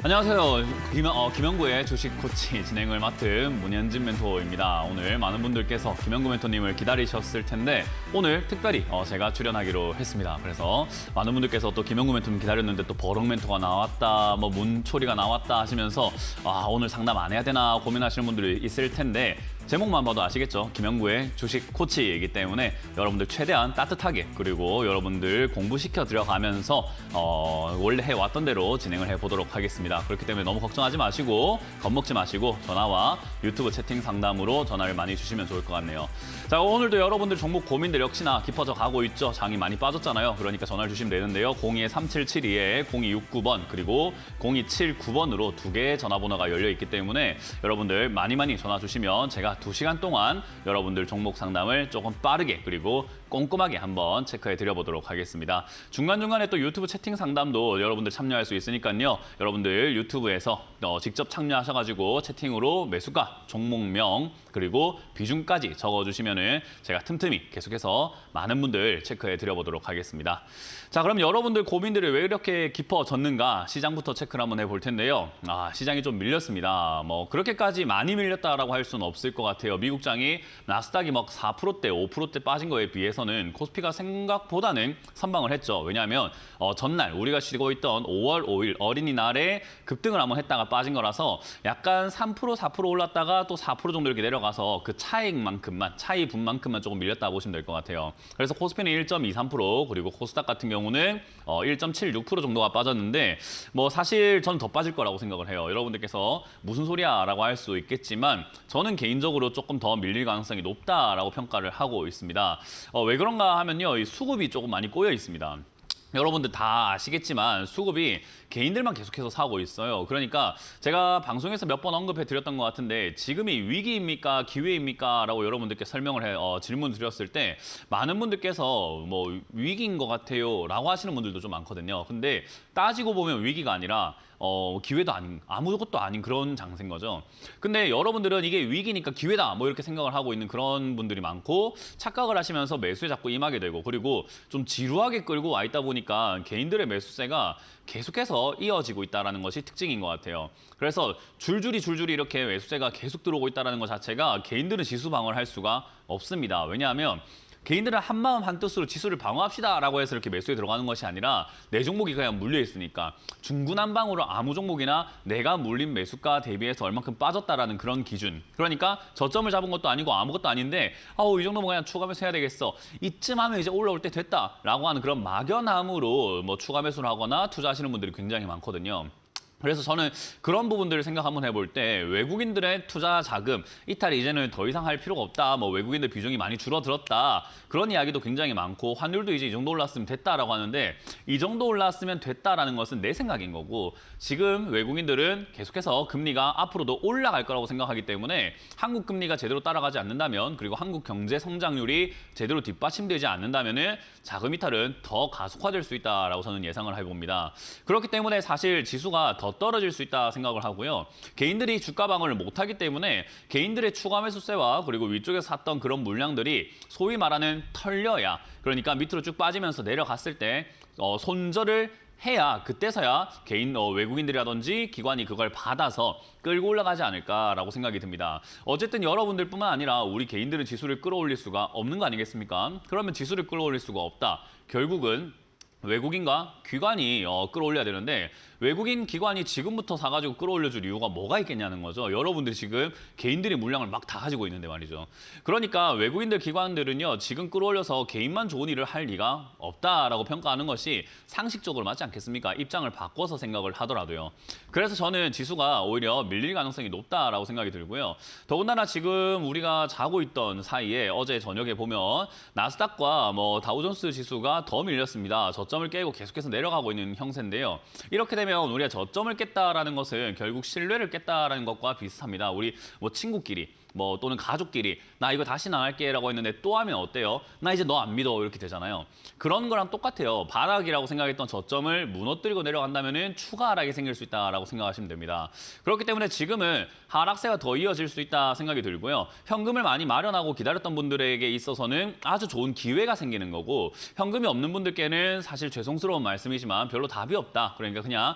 안녕하세요. 김영구의 주식 코치 진행을 맡은 문현진 멘토입니다. 오늘 많은 분들께서 김영구 멘토님을 기다리셨을 텐데 오늘 특별히 제가 출연하기로 했습니다. 그래서 많은 분들께서 또 김영구 멘토님 기다렸는데 또 버럭 멘토가 나왔다, 뭐 문초리가 나왔다 하시면서 오늘 상담 안 해야 되나 고민하시는 분들이 있을 텐데 제목만 봐도 아시겠죠? 김영구의 주식 코치이기 때문에 여러분들 최대한 따뜻하게 그리고 여러분들 공부시켜 들어가면서 원래 해왔던 대로 진행을 해보도록 하겠습니다. 그렇기 때문에 너무 걱정하지 마시고 겁먹지 마시고 전화와 유튜브 채팅 상담으로 전화를 많이 주시면 좋을 것 같네요. 자, 오늘도 여러분들 종목 고민들 역시나 깊어져 가고 있죠. 장이 많이 빠졌잖아요. 그러니까 전화를 주시면 되는데요. 02-3772에 0269번 그리고 0279번으로 두 개의 전화번호가 열려 있기 때문에 여러분들 많이 전화 주시면 제가 2시간 동안 여러분들 종목 상담을 조금 빠르게 그리고 꼼꼼하게 한번 체크해 드려보도록 하겠습니다. 중간중간에 또 유튜브 채팅 상담도 여러분들 참여할 수 있으니까요. 여러분들 유튜브에서 직접 참여하셔가지고 채팅으로 매수가, 종목명, 그리고 비중까지 적어주시면은 제가 틈틈이 계속해서 많은 분들 체크해 드려보도록 하겠습니다. 자, 그럼 여러분들 고민들이 왜 이렇게 깊어졌는가 시장부터 체크를 한번 해볼 텐데요. 시장이 좀 밀렸습니다. 뭐 그렇게까지 많이 밀렸다라고 할 수는 없을 것 같아요. 미국장이 나스닥이 막 4%대, 5%대 빠진 거에 비해서는 코스피가 생각보다는 선방을 했죠. 왜냐하면 전날 우리가 쉬고 있던 5월 5일 어린이날에 급등을 한번 했다가 빠진 거라서 약간 3%, 4% 올랐다가 또 4% 정도 이렇게 내려가서 그 차이 분만큼만 조금 밀렸다 보시면 될 것 같아요. 그래서 코스피는 1.23% 그리고 코스닥 같은 경우는 1.76% 정도가 빠졌는데 뭐 사실 저는 더 빠질 거라고 생각을 해요. 여러분들께서 무슨 소리야 라고 할 수 있겠지만 저는 개인적으로 조금 더 밀릴 가능성이 높다라고 평가를 하고 있습니다. 왜 그런가 하면요. 이 수급이 조금 많이 꼬여 있습니다. 여러분들 다 아시겠지만 수급이 개인들만 계속해서 사고 있어요. 그러니까 제가 방송에서 몇 번 언급해 드렸던 것 같은데 지금이 위기입니까? 기회입니까? 라고 여러분들께 설명을 질문 드렸을 때 많은 분들께서 뭐 위기인 것 같아요 라고 하시는 분들도 좀 많거든요. 근데 따지고 보면 위기가 아니라 기회도 아닌, 아무것도 아닌 그런 장세인 거죠. 근데 여러분들은 이게 위기니까 기회다 뭐 이렇게 생각을 하고 있는 그런 분들이 많고 착각을 하시면서 매수에 자꾸 임하게 되고 그리고 좀 지루하게 끌고 와 있다 보니까 개인들의 매수세가 계속해서 이어지고 있다는 것이 특징인 것 같아요. 그래서 줄줄이 이렇게 매수세가 계속 들어오고 있다는 것 자체가 개인들은 지수 방어를 할 수가 없습니다. 왜냐하면 개인들은 한마음 한뜻으로 지수를 방어합시다라고 해서 이렇게 매수에 들어가는 것이 아니라 내 종목이 그냥 물려 있으니까 중구난방으로 아무 종목이나 내가 물린 매수가 대비해서 얼만큼 빠졌다라는 그런 기준. 그러니까 저점을 잡은 것도 아니고 아무것도 아닌데 이 정도면 그냥 추가 매수해야 되겠어. 이쯤 하면 이제 올라올 때 됐다라고 하는 그런 막연함으로 뭐 추가 매수를 하거나 투자하시는 분들이 굉장히 많거든요. 그래서 저는 그런 부분들을 생각 한번 해볼 때 외국인들의 투자 자금 이탈이 이제는 더 이상 할 필요가 없다. 뭐 외국인들 비중이 많이 줄어들었다. 그런 이야기도 굉장히 많고 환율도 이제 이 정도 올랐으면 됐다라고 하는데 이 정도 올랐으면 됐다라는 것은 내 생각인 거고 지금 외국인들은 계속해서 금리가 앞으로도 올라갈 거라고 생각하기 때문에 한국 금리가 제대로 따라가지 않는다면 그리고 한국 경제 성장률이 제대로 뒷받침되지 않는다면은 자금 이탈은 더 가속화될 수 있다라고 저는 예상을 해봅니다. 그렇기 때문에 사실 지수가 더 떨어질 수 있다 생각을 하고요. 개인들이 주가 방어를 못하기 때문에 개인들의 추가 매수세와 그리고 위쪽에서 샀던 그런 물량들이 소위 말하는 털려야 그러니까 밑으로 쭉 빠지면서 내려갔을 때 손절을 해야 그때서야 외국인들이라든지 기관이 그걸 받아서 끌고 올라가지 않을까라고 생각이 듭니다. 어쨌든 여러분들뿐만 아니라 우리 개인들은 지수를 끌어올릴 수가 없는 거 아니겠습니까? 그러면 지수를 끌어올릴 수가 없다. 결국은 외국인과 기관이 끌어올려야 되는데 외국인 기관이 지금부터 사가지고 끌어올려줄 이유가 뭐가 있겠냐는 거죠. 여러분들이 지금 개인들이 물량을 막 다 가지고 있는데 말이죠. 그러니까 외국인들 기관들은요. 지금 끌어올려서 개인만 좋은 일을 할 리가 없다라고 평가하는 것이 상식적으로 맞지 않겠습니까? 입장을 바꿔서 생각을 하더라도요. 그래서 저는 지수가 오히려 밀릴 가능성이 높다라고 생각이 들고요. 더군다나 지금 우리가 자고 있던 사이에 어제 저녁에 보면 나스닥과 다우존스 지수가 더 밀렸습니다. 저점을 깨고 계속해서 내려가고 있는 형세인데요. 이렇게 되면 우리가 저점을 깼다라는 것은 결국 신뢰를 깼다라는 것과 비슷합니다. 우리 친구끼리 뭐 또는 가족끼리 나 이거 다시는 안 할게라고 했는데 또 하면 어때요? 나 이제 너 안 믿어 이렇게 되잖아요. 그런 거랑 똑같아요. 바닥이라고 생각했던 저점을 무너뜨리고 내려간다면은 추가 하락이 생길 수 있다라고 생각하시면 됩니다. 그렇기 때문에 지금은 하락세가 더 이어질 수 있다 생각이 들고요. 현금을 많이 마련하고 기다렸던 분들에게 있어서는 아주 좋은 기회가 생기는 거고 현금이 없는 분들께는 사실 죄송스러운 말씀이지만 별로 답이 없다. 그러니까 그냥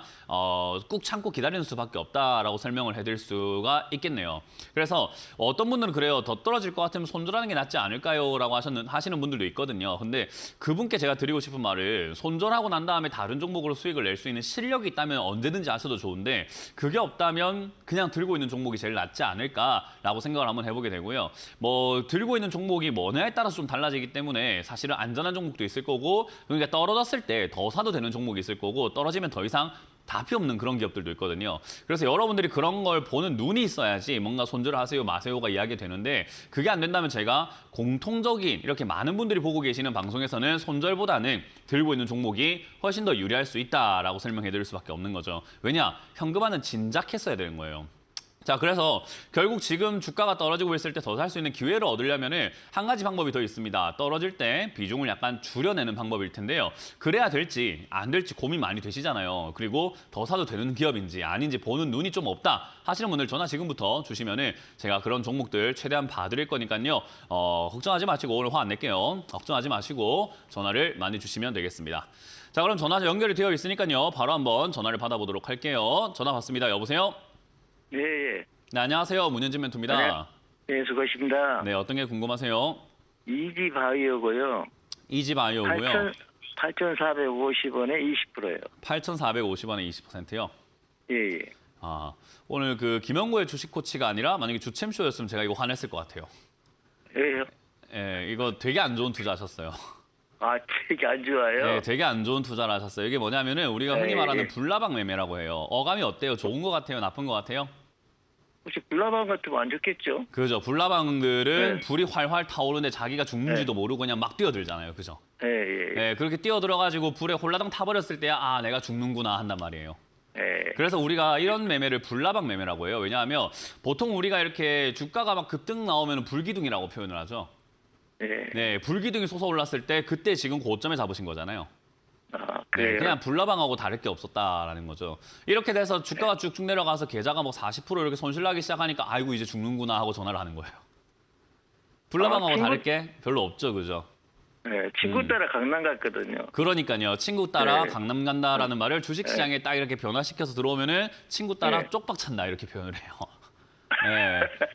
꾹 참고 기다리는 수밖에 없다라고 설명을 해드릴 수가 있겠네요. 그래서 어떤 분들은 그래요. 더 떨어질 것 같으면 손절하는 게 낫지 않을까요? 라고 하시는 분들도 있거든요. 근데 그분께 제가 드리고 싶은 말은 손절하고 난 다음에 다른 종목으로 수익을 낼 수 있는 실력이 있다면 언제든지 하셔도 좋은데 그게 없다면 그냥 들고 있는 종목이 제일 낫지 않을까라고 생각을 한번 해보게 되고요. 뭐 들고 있는 종목이 뭐냐에 따라서 좀 달라지기 때문에 사실은 안전한 종목도 있을 거고 그러니까 떨어졌을 때 더 사도 되는 종목이 있을 거고 떨어지면 더 이상 답이 없는 그런 기업들도 있거든요. 그래서 여러분들이 그런 걸 보는 눈이 있어야지 뭔가 손절을 하세요 마세요가 이야기 되는데 그게 안 된다면 제가 공통적인 이렇게 많은 분들이 보고 계시는 방송에서는 손절보다는 들고 있는 종목이 훨씬 더 유리할 수 있다라고 설명해 드릴 수밖에 없는 거죠. 왜냐? 현금화는 진작했어야 되는 거예요. 자, 그래서 결국 지금 주가가 떨어지고 있을 때 더 살 수 있는 기회를 얻으려면은 한 가지 방법이 더 있습니다. 떨어질 때 비중을 약간 줄여내는 방법일 텐데요. 그래야 될지 안 될지 고민 많이 되시잖아요. 그리고 더 사도 되는 기업인지 아닌지 보는 눈이 좀 없다 하시는 분들 전화 지금부터 주시면은 제가 그런 종목들 최대한 봐드릴 거니까요. 걱정하지 마시고 오늘 화 안 낼게요. 걱정하지 마시고 전화를 많이 주시면 되겠습니다. 자, 그럼 전화 연결이 되어 있으니까요. 바로 한번 전화를 받아보도록 할게요. 전화 받습니다. 여보세요? 예, 예. 네, 안녕하세요. 문현진 멘토입니다. 네, 수고하십니다. 네, 어떤 게 궁금하세요? 이지바이오고요. 이지바이오고요. 8,450원에 20%예요. 8,450원에 20%요? 예, 예. 아, 오늘 그 김영구의 주식 코치가 아니라 만약에 주챔쇼였으면 제가 이거 화냈을 것 같아요. 왜요? 예, 이거 되게 안 좋은 투자하셨어요. 아, 되게 안 좋아요. 네, 되게 안 좋은 투자를 하셨어요. 이게 뭐냐면은 우리가 흔히 예, 말하는 예. 불나방 매매라고 해요. 어감이 어때요? 좋은 것 같아요? 나쁜 것 같아요? 혹시 불나방 같으면 안 좋겠죠? 그죠. 불나방들은 네. 불이 활활 타오르는데 자기가 죽는지도 모르고 그냥 막 뛰어들잖아요. 그죠? 예, 예. 네, 그렇게 뛰어들어가지고 불에 홀라당 타버렸을 때야 아, 내가 죽는구나 한단 말이에요. 예. 그래서 우리가 이런 매매를 불나방 매매라고 해요. 왜냐하면 보통 우리가 이렇게 주가가 막 급등 나오면 불기둥이라고 표현을 하죠. 예. 네, 불기둥이 솟아올랐을 때 그때 지금 고점에 잡으신 거잖아요. 아, 네, 그래요? 그냥 불나방하고 다를 게 없었다라는 거죠. 이렇게 돼서 주가가 쭉쭉 내려가서 계좌가 뭐 40% 이렇게 손실나기 시작하니까 아이고 이제 죽는구나 하고 전화를 하는 거예요. 불나방하고 친구- 다를 게 별로 없죠, 그죠? 예, 친구 따라 강남 갔거든요. 그러니까요. 친구 따라 네. 강남 간다라는 말을 주식시장에 딱 이렇게 변화시켜서 들어오면은 친구 따라 네. 쪽박 찬다 이렇게 표현을 해요.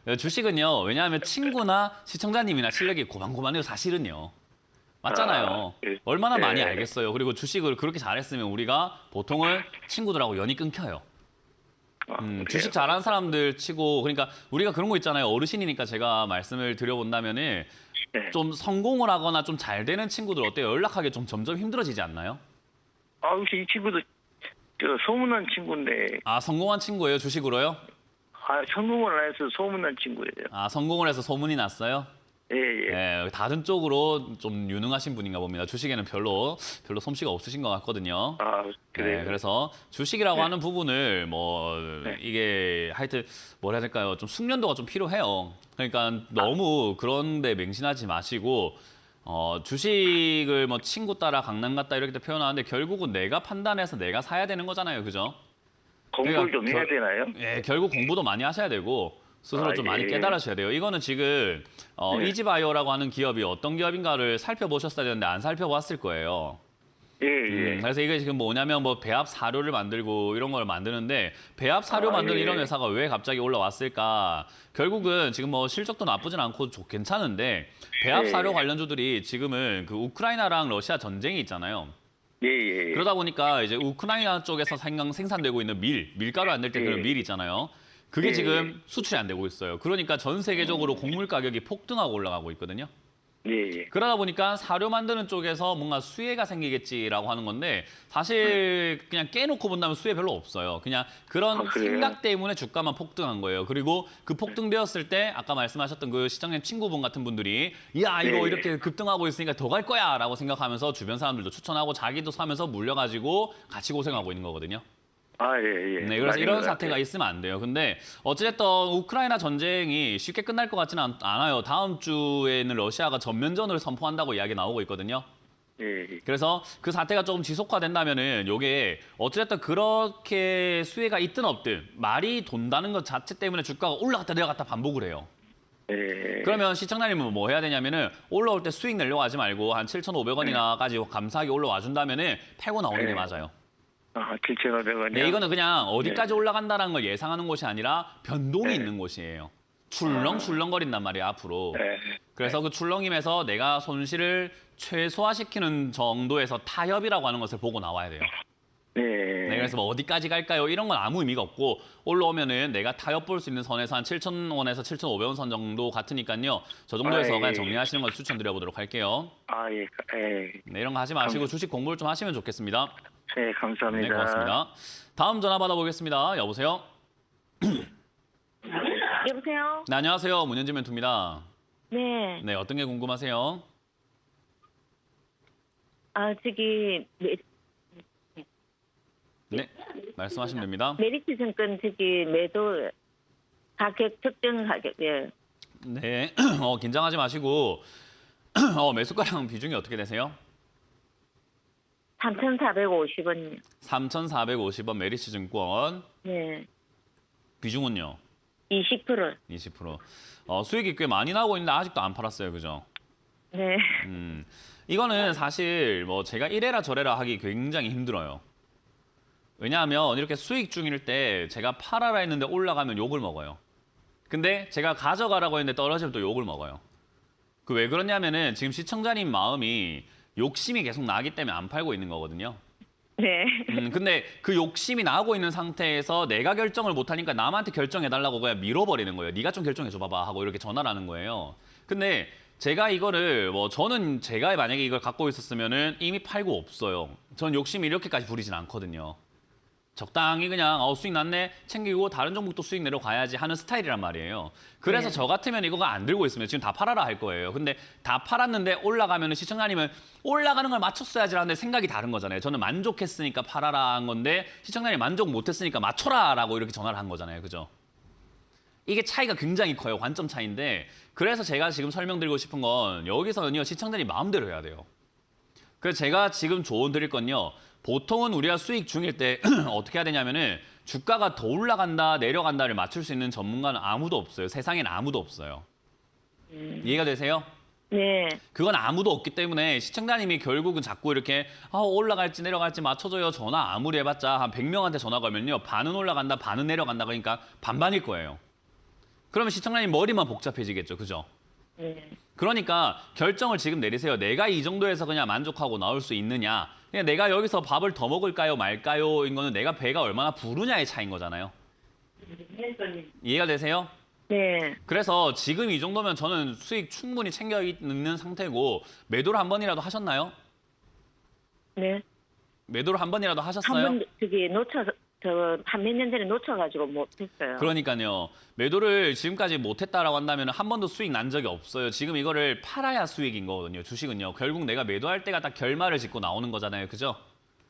네. 주식은요. 왜냐하면 친구나 시청자님이나 실력이 고만고만해요. 사실은요. 맞잖아요. 아, 네. 얼마나 많이 네. 알겠어요. 그리고 주식을 그렇게 잘했으면 우리가 보통은 친구들하고 연이 끊겨요. 아, 그래요? 주식 잘하는 사람들 치고 그러니까 우리가 그런 거 있잖아요. 어르신이니까 제가 말씀을 드려본다면은 네. 좀 성공을 하거나 좀 잘 되는 친구들 어때요? 연락하기 좀 점점 힘들어지지 않나요? 아, 혹시 이 친구도 소문난 친구인데, 아, 성공한 친구예요? 주식으로요? 아, 성공을 안 해서 소문난 친구예요. 아, 성공을 해서 소문이 났어요? 예, 예. 네, 다른 쪽으로 좀 유능하신 분인가 봅니다. 주식에는 별로 솜씨가 없으신 것 같거든요. 아, 그래요? 네, 그래서 주식이라고 네. 하는 부분을 뭐 네. 이게 하여튼 뭐라 해야 될까요? 좀 숙련도가 좀 필요해요. 그러니까 너무 그런데 맹신하지 마시고 주식을 뭐 친구 따라 강남 갔다 이렇게 표현하는데 결국은 내가 판단해서 내가 사야 되는 거잖아요, 그죠? 공부를 그러니까 좀 해야 되나요? 예, 결국 공부도 많이 하셔야 되고 스스로 아, 좀 예. 많이 깨달으셔야 돼요. 이거는 지금 네. 이지바이오라고 하는 기업이 어떤 기업인가를 살펴보셨어야 되는데 안 살펴봤을 거예요. 예, 예. 그래서 이게 지금 뭐냐면 뭐 배합 사료를 만들고 이런 걸 만드는데 배합 사료 아, 만드는 예. 이런 회사가 왜 갑자기 올라왔을까? 결국은 지금 뭐 실적도 나쁘진 않고 괜찮은데 배합 예. 사료 관련주들이 지금은 그 우크라이나랑 러시아 전쟁이 있잖아요. 예, 예. 그러다 보니까 이제 우크라이나 쪽에서 생산되고 있는 밀가루 안 될 때 그런 예. 밀 있잖아요. 그게 예. 지금 수출이 안 되고 있어요. 그러니까 전 세계적으로 곡물 가격이 폭등하고 올라가고 있거든요. 예, 예. 그러다 보니까 사료 만드는 쪽에서 뭔가 수혜가 생기겠지라고 하는 건데 사실 그냥 깨놓고 본다면 수혜 별로 없어요. 그냥 그런 아, 그래요? 생각 때문에 주가만 폭등한 거예요. 그리고 그 폭등되었을 때 아까 말씀하셨던 그 시장님 친구분 같은 분들이 야 이거 네. 이렇게 급등하고 있으니까 더 갈 거야 라고 생각하면서 주변 사람들도 추천하고 자기도 사면서 물려가지고 같이 고생하고 있는 거거든요. 아, 예, 예. 네, 그래서 맞은 이런 것 사태가 같아요. 있으면 안 돼요. 근데 어찌됐든 우크라이나 전쟁이 쉽게 끝날 것 같지는 않아요. 다음 주에는 러시아가 전면전을 선포한다고 이야기 나오고 있거든요. 예, 예. 그래서 그 사태가 조금 지속화된다면은 요게 어찌됐든 그렇게 수혜가 있든 없든 말이 돈다는 것 자체 때문에 주가가 올라갔다 내려갔다 반복을 해요. 예. 그러면 시청자님은 뭐 해야 되냐면은 올라올 때 수익 내려고 하지 말고 한 7,500원이나까지 감사하게 올라와 준다면은 팔고 나오는 게 맞아요. 아, 7,500원이요? 네, 이거는 그냥 어디까지 올라간다는 걸 예상하는 곳이 아니라 변동이 네. 있는 곳이에요. 출렁출렁거린단 말이에요, 앞으로. 네. 그래서 그 출렁임에서 내가 손실을 최소화시키는 정도에서 타협이라고 하는 것을 보고 나와야 돼요. 네. 네, 그래서 뭐 어디까지 갈까요? 이런 건 아무 의미가 없고 올라오면은 내가 타협 볼 수 있는 선에서 한 7,000원에서 7,500원 선 정도 같으니까요. 저 정도에서 아, 예. 그냥 정리하시는 걸 추천드려 보도록 할게요. 아, 예. 예. 네, 이런 거 하지 마시고 주식 공부를 좀 하시면 좋겠습니다. 네, 감사합니다. 네, 고맙습니다. 다음 전화 받아보겠습니다. 여보세요? 여보세요? 네, 안녕하세요. 문현진 멘토입니다. 네. 네, 어떤 게 궁금하세요? 아, 저기, 네, 말씀하시면 됩니다. 메리츠 증권 저기 매도 가격, 특정 가격, 예. 네, 긴장하지 마시고 매수가랑 비중이 어떻게 되세요? 3,450원이요. 3,450원 메리츠 증권 네. 비중은요? 20%. 20%. 수익이 꽤 많이 나오고 있는데 아직도 안 팔았어요, 그죠? 네. 이거는 사실 뭐 제가 이래라 저래라 하기 굉장히 힘들어요. 왜냐하면 이렇게 수익 중일 때 제가 팔아라 했는데 올라가면 욕을 먹어요. 근데 제가 가져가라고 했는데 떨어지면 또 욕을 먹어요. 그 왜 그러냐면은 지금 시청자님 마음이 욕심이 계속 나기 때문에 안 팔고 있는 거거든요. 네. 근데 그 욕심이 나고 있는 상태에서 내가 결정을 못하니까 남한테 결정해달라고 그냥 밀어버리는 거예요. 네가 좀 결정해줘 봐봐 하고 이렇게 전화를 하는 거예요. 근데 제가 이거를 저는 제가 만약에 이걸 갖고 있었으면은 이미 팔고 없어요. 전 욕심이 이렇게까지 부리진 않거든요. 적당히 그냥 수익 났네 챙기고 다른 종목도 수익 내려가야지 하는 스타일이란 말이에요. 그래서 네. 저 같으면 이거가 안 들고 있으면 지금 다 팔아라 할 거예요. 근데 다 팔았는데 올라가면 시청자님은 올라가는 걸 맞췄어야지라는 생각이 다른 거잖아요. 저는 만족했으니까 팔아라 한 건데 시청자님이 만족 못했으니까 맞춰라라고 이렇게 전화를 한 거잖아요. 그죠? 이게 차이가 굉장히 커요. 관점 차이인데 그래서 제가 지금 설명드리고 싶은 건 여기서는요. 시청자님 마음대로 해야 돼요. 그래서 제가 지금 조언 드릴 건요. 보통은 우리가 수익 중일 때 어떻게 해야 되냐면은 주가가 더 올라간다 내려간다를 맞출 수 있는 전문가는 아무도 없어요. 세상엔 아무도 없어요. 이해가 되세요? 네. 그건 아무도 없기 때문에 시청자님이 결국은 자꾸 이렇게 올라갈지 내려갈지 맞춰줘요. 전화 아무리 해봤자 한 100명한테 전화 걸면요. 반은 올라간다 반은 내려간다 그러니까 반반일 거예요. 그러면 시청자님 머리만 복잡해지겠죠. 그죠? 네. 그러니까 결정을 지금 내리세요. 내가 이 정도에서 그냥 만족하고 나올 수 있느냐. 그냥 내가 여기서 밥을 더 먹을까요 말까요? 인 거는 내가 배가 얼마나 부르냐의 차이인 거잖아요. 이해가 되세요? 네. 그래서 지금 이 정도면 저는 수익 충분히 챙겨 있는 상태고 매도를 한 번이라도 하셨나요? 네. 매도를 한 번이라도 하셨어요? 한 번 저기 한 몇 년 전에 놓쳐가지고 못했어요. 그러니까요. 매도를 지금까지 못했다라고 한다면 한 번도 수익 난 적이 없어요. 지금 이거를 팔아야 수익인 거거든요. 주식은요. 결국 내가 매도할 때가 딱 결말을 짓고 나오는 거잖아요. 그죠?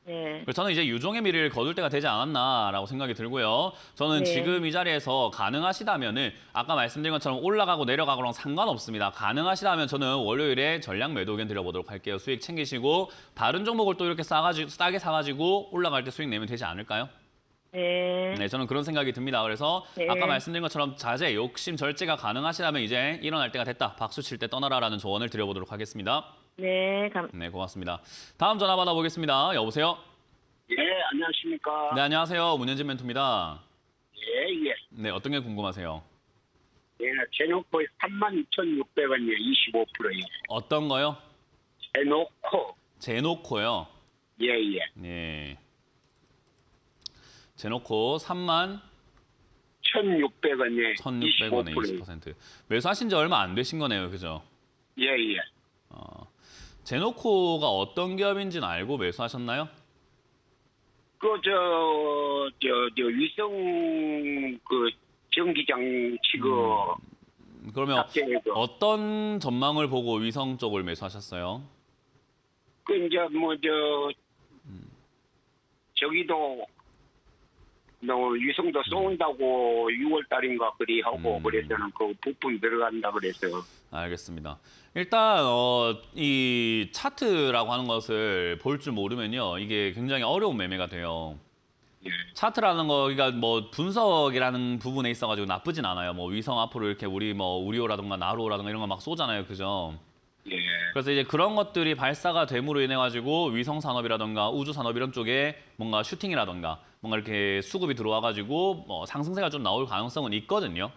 네. 그래서 저는 이제 유종의 미를 거둘 때가 되지 않았나라고 생각이 들고요. 저는 네. 지금 이 자리에서 가능하시다면은 아까 말씀드린 것처럼 올라가고 내려가고랑 상관없습니다. 가능하시다면 저는 월요일에 전량 매도 의견 드려보도록 할게요. 수익 챙기시고 다른 종목을 또 이렇게 싸게 사가지고 올라갈 때 수익 내면 되지 않을까요? 네. 네, 저는 그런 생각이 듭니다. 그래서 네. 아까 말씀드린 것처럼 자제, 욕심, 절제가 가능하시다면 이제 일어날 때가 됐다. 박수 칠 때 떠나라라는 조언을 드려보도록 하겠습니다. 네. 네, 고맙습니다. 다음 전화 받아보겠습니다. 여보세요? 예, 안녕하십니까. 네, 안녕하세요. 문현진 멘토입니다. 예, 예. 네, 어떤 게 궁금하세요? 예, 제놓고 32,600원이요. 25%요. 어떤 거요? 제놓고. 제놓고요. 예, 예. 네. 제놓고 3만 1,600원에 1,600원에 25%. 20%. 매수하신 지 얼마 안 되신 거네요. 그죠? 예, 예. 제놓고가 어떤 기업인지는 알고 매수하셨나요? 위성, 전기장 치고, 그러면 갑자기 어떤 전망을 보고 위성 쪽을 매수하셨어요? 저기도 너 위성도 쏜다고 6월 달인가 그리 하고 그래서는 그 부품 들어간다 그래서. 알겠습니다. 일단 이 차트라고 하는 것을 볼 줄 모르면요, 이게 굉장히 어려운 매매가 돼요. 예. 차트라는 거가 뭐 분석이라는 부분에 있어가지고 나쁘진 않아요. 뭐 위성 앞으로 이렇게 우리 뭐 우리오라든가 나로라든가 이런 거 막 쏘잖아요, 그죠? 예. 그래서 이제 그런 것들이 발사가 됨으로 인해 가지고 위성 산업이라든가 우주 산업 이런 쪽에 뭔가 슈팅이라든가 뭔가 이렇게 수급이 들어와가지고 뭐 상승세가 좀 나올 가능성은 있거든요.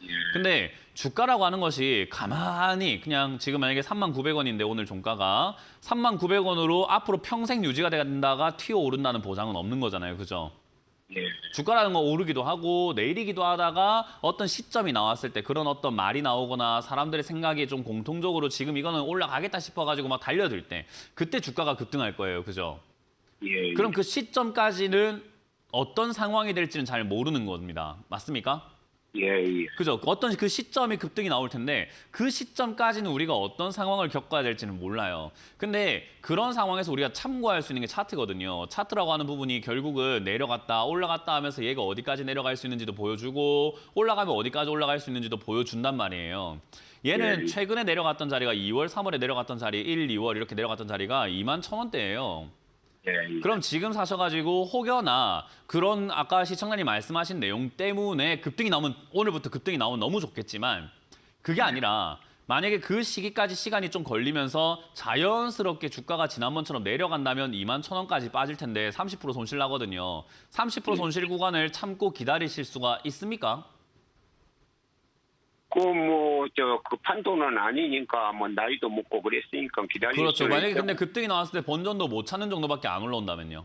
예. 근데 주가라고 하는 것이 가만히 그냥 지금 만약에 39,900원인데 오늘 종가가 39,900원으로 앞으로 평생 유지가 된다가 튀어오른다는 보장은 없는 거잖아요. 그죠? 예. 주가라는 건 오르기도 하고 내리기도 하다가 어떤 시점이 나왔을 때 그런 어떤 말이 나오거나 사람들의 생각이 좀 공통적으로 지금 이거는 올라가겠다 싶어가지고 막 달려들 때 그때 주가가 급등할 거예요. 그죠? 예. 그럼 그 시점까지는 어떤 상황이 될지는 잘 모르는 겁니다. 맞습니까? 예. 예. 그죠? 어떤 그 시점이 급등이 나올 텐데 그 시점까지는 우리가 어떤 상황을 겪어야 될지는 몰라요. 근데 그런 상황에서 우리가 참고할 수 있는 게 차트거든요. 차트라고 하는 부분이 결국은 내려갔다 올라갔다 하면서 얘가 어디까지 내려갈 수 있는지도 보여주고 올라가면 어디까지 올라갈 수 있는지도 보여준단 말이에요. 얘는 예. 최근에 내려갔던 자리가 2월, 3월에 내려갔던 자리, 1, 2월 이렇게 내려갔던 자리가 21,000원대예요. 예. 그럼 지금 사셔가지고 혹여나 그런 아까 시청자님 말씀하신 내용 때문에 급등이 나오면 오늘부터 급등이 나오면 너무 좋겠지만 그게 아니라 만약에 그 시기까지 시간이 좀 걸리면서 자연스럽게 주가가 지난번처럼 내려간다면 21,000원까지 빠질 텐데 30% 손실 나거든요. 30% 손실 구간을 참고 기다리실 수가 있습니까? 그 판도는 아니니까 뭐 나이도 먹고 그랬으니까 기다릴 그렇죠. 수는 만약에 있죠. 근데 급등이 나왔을 때 본전도 못 찾는 정도밖에 안 올라온다면요.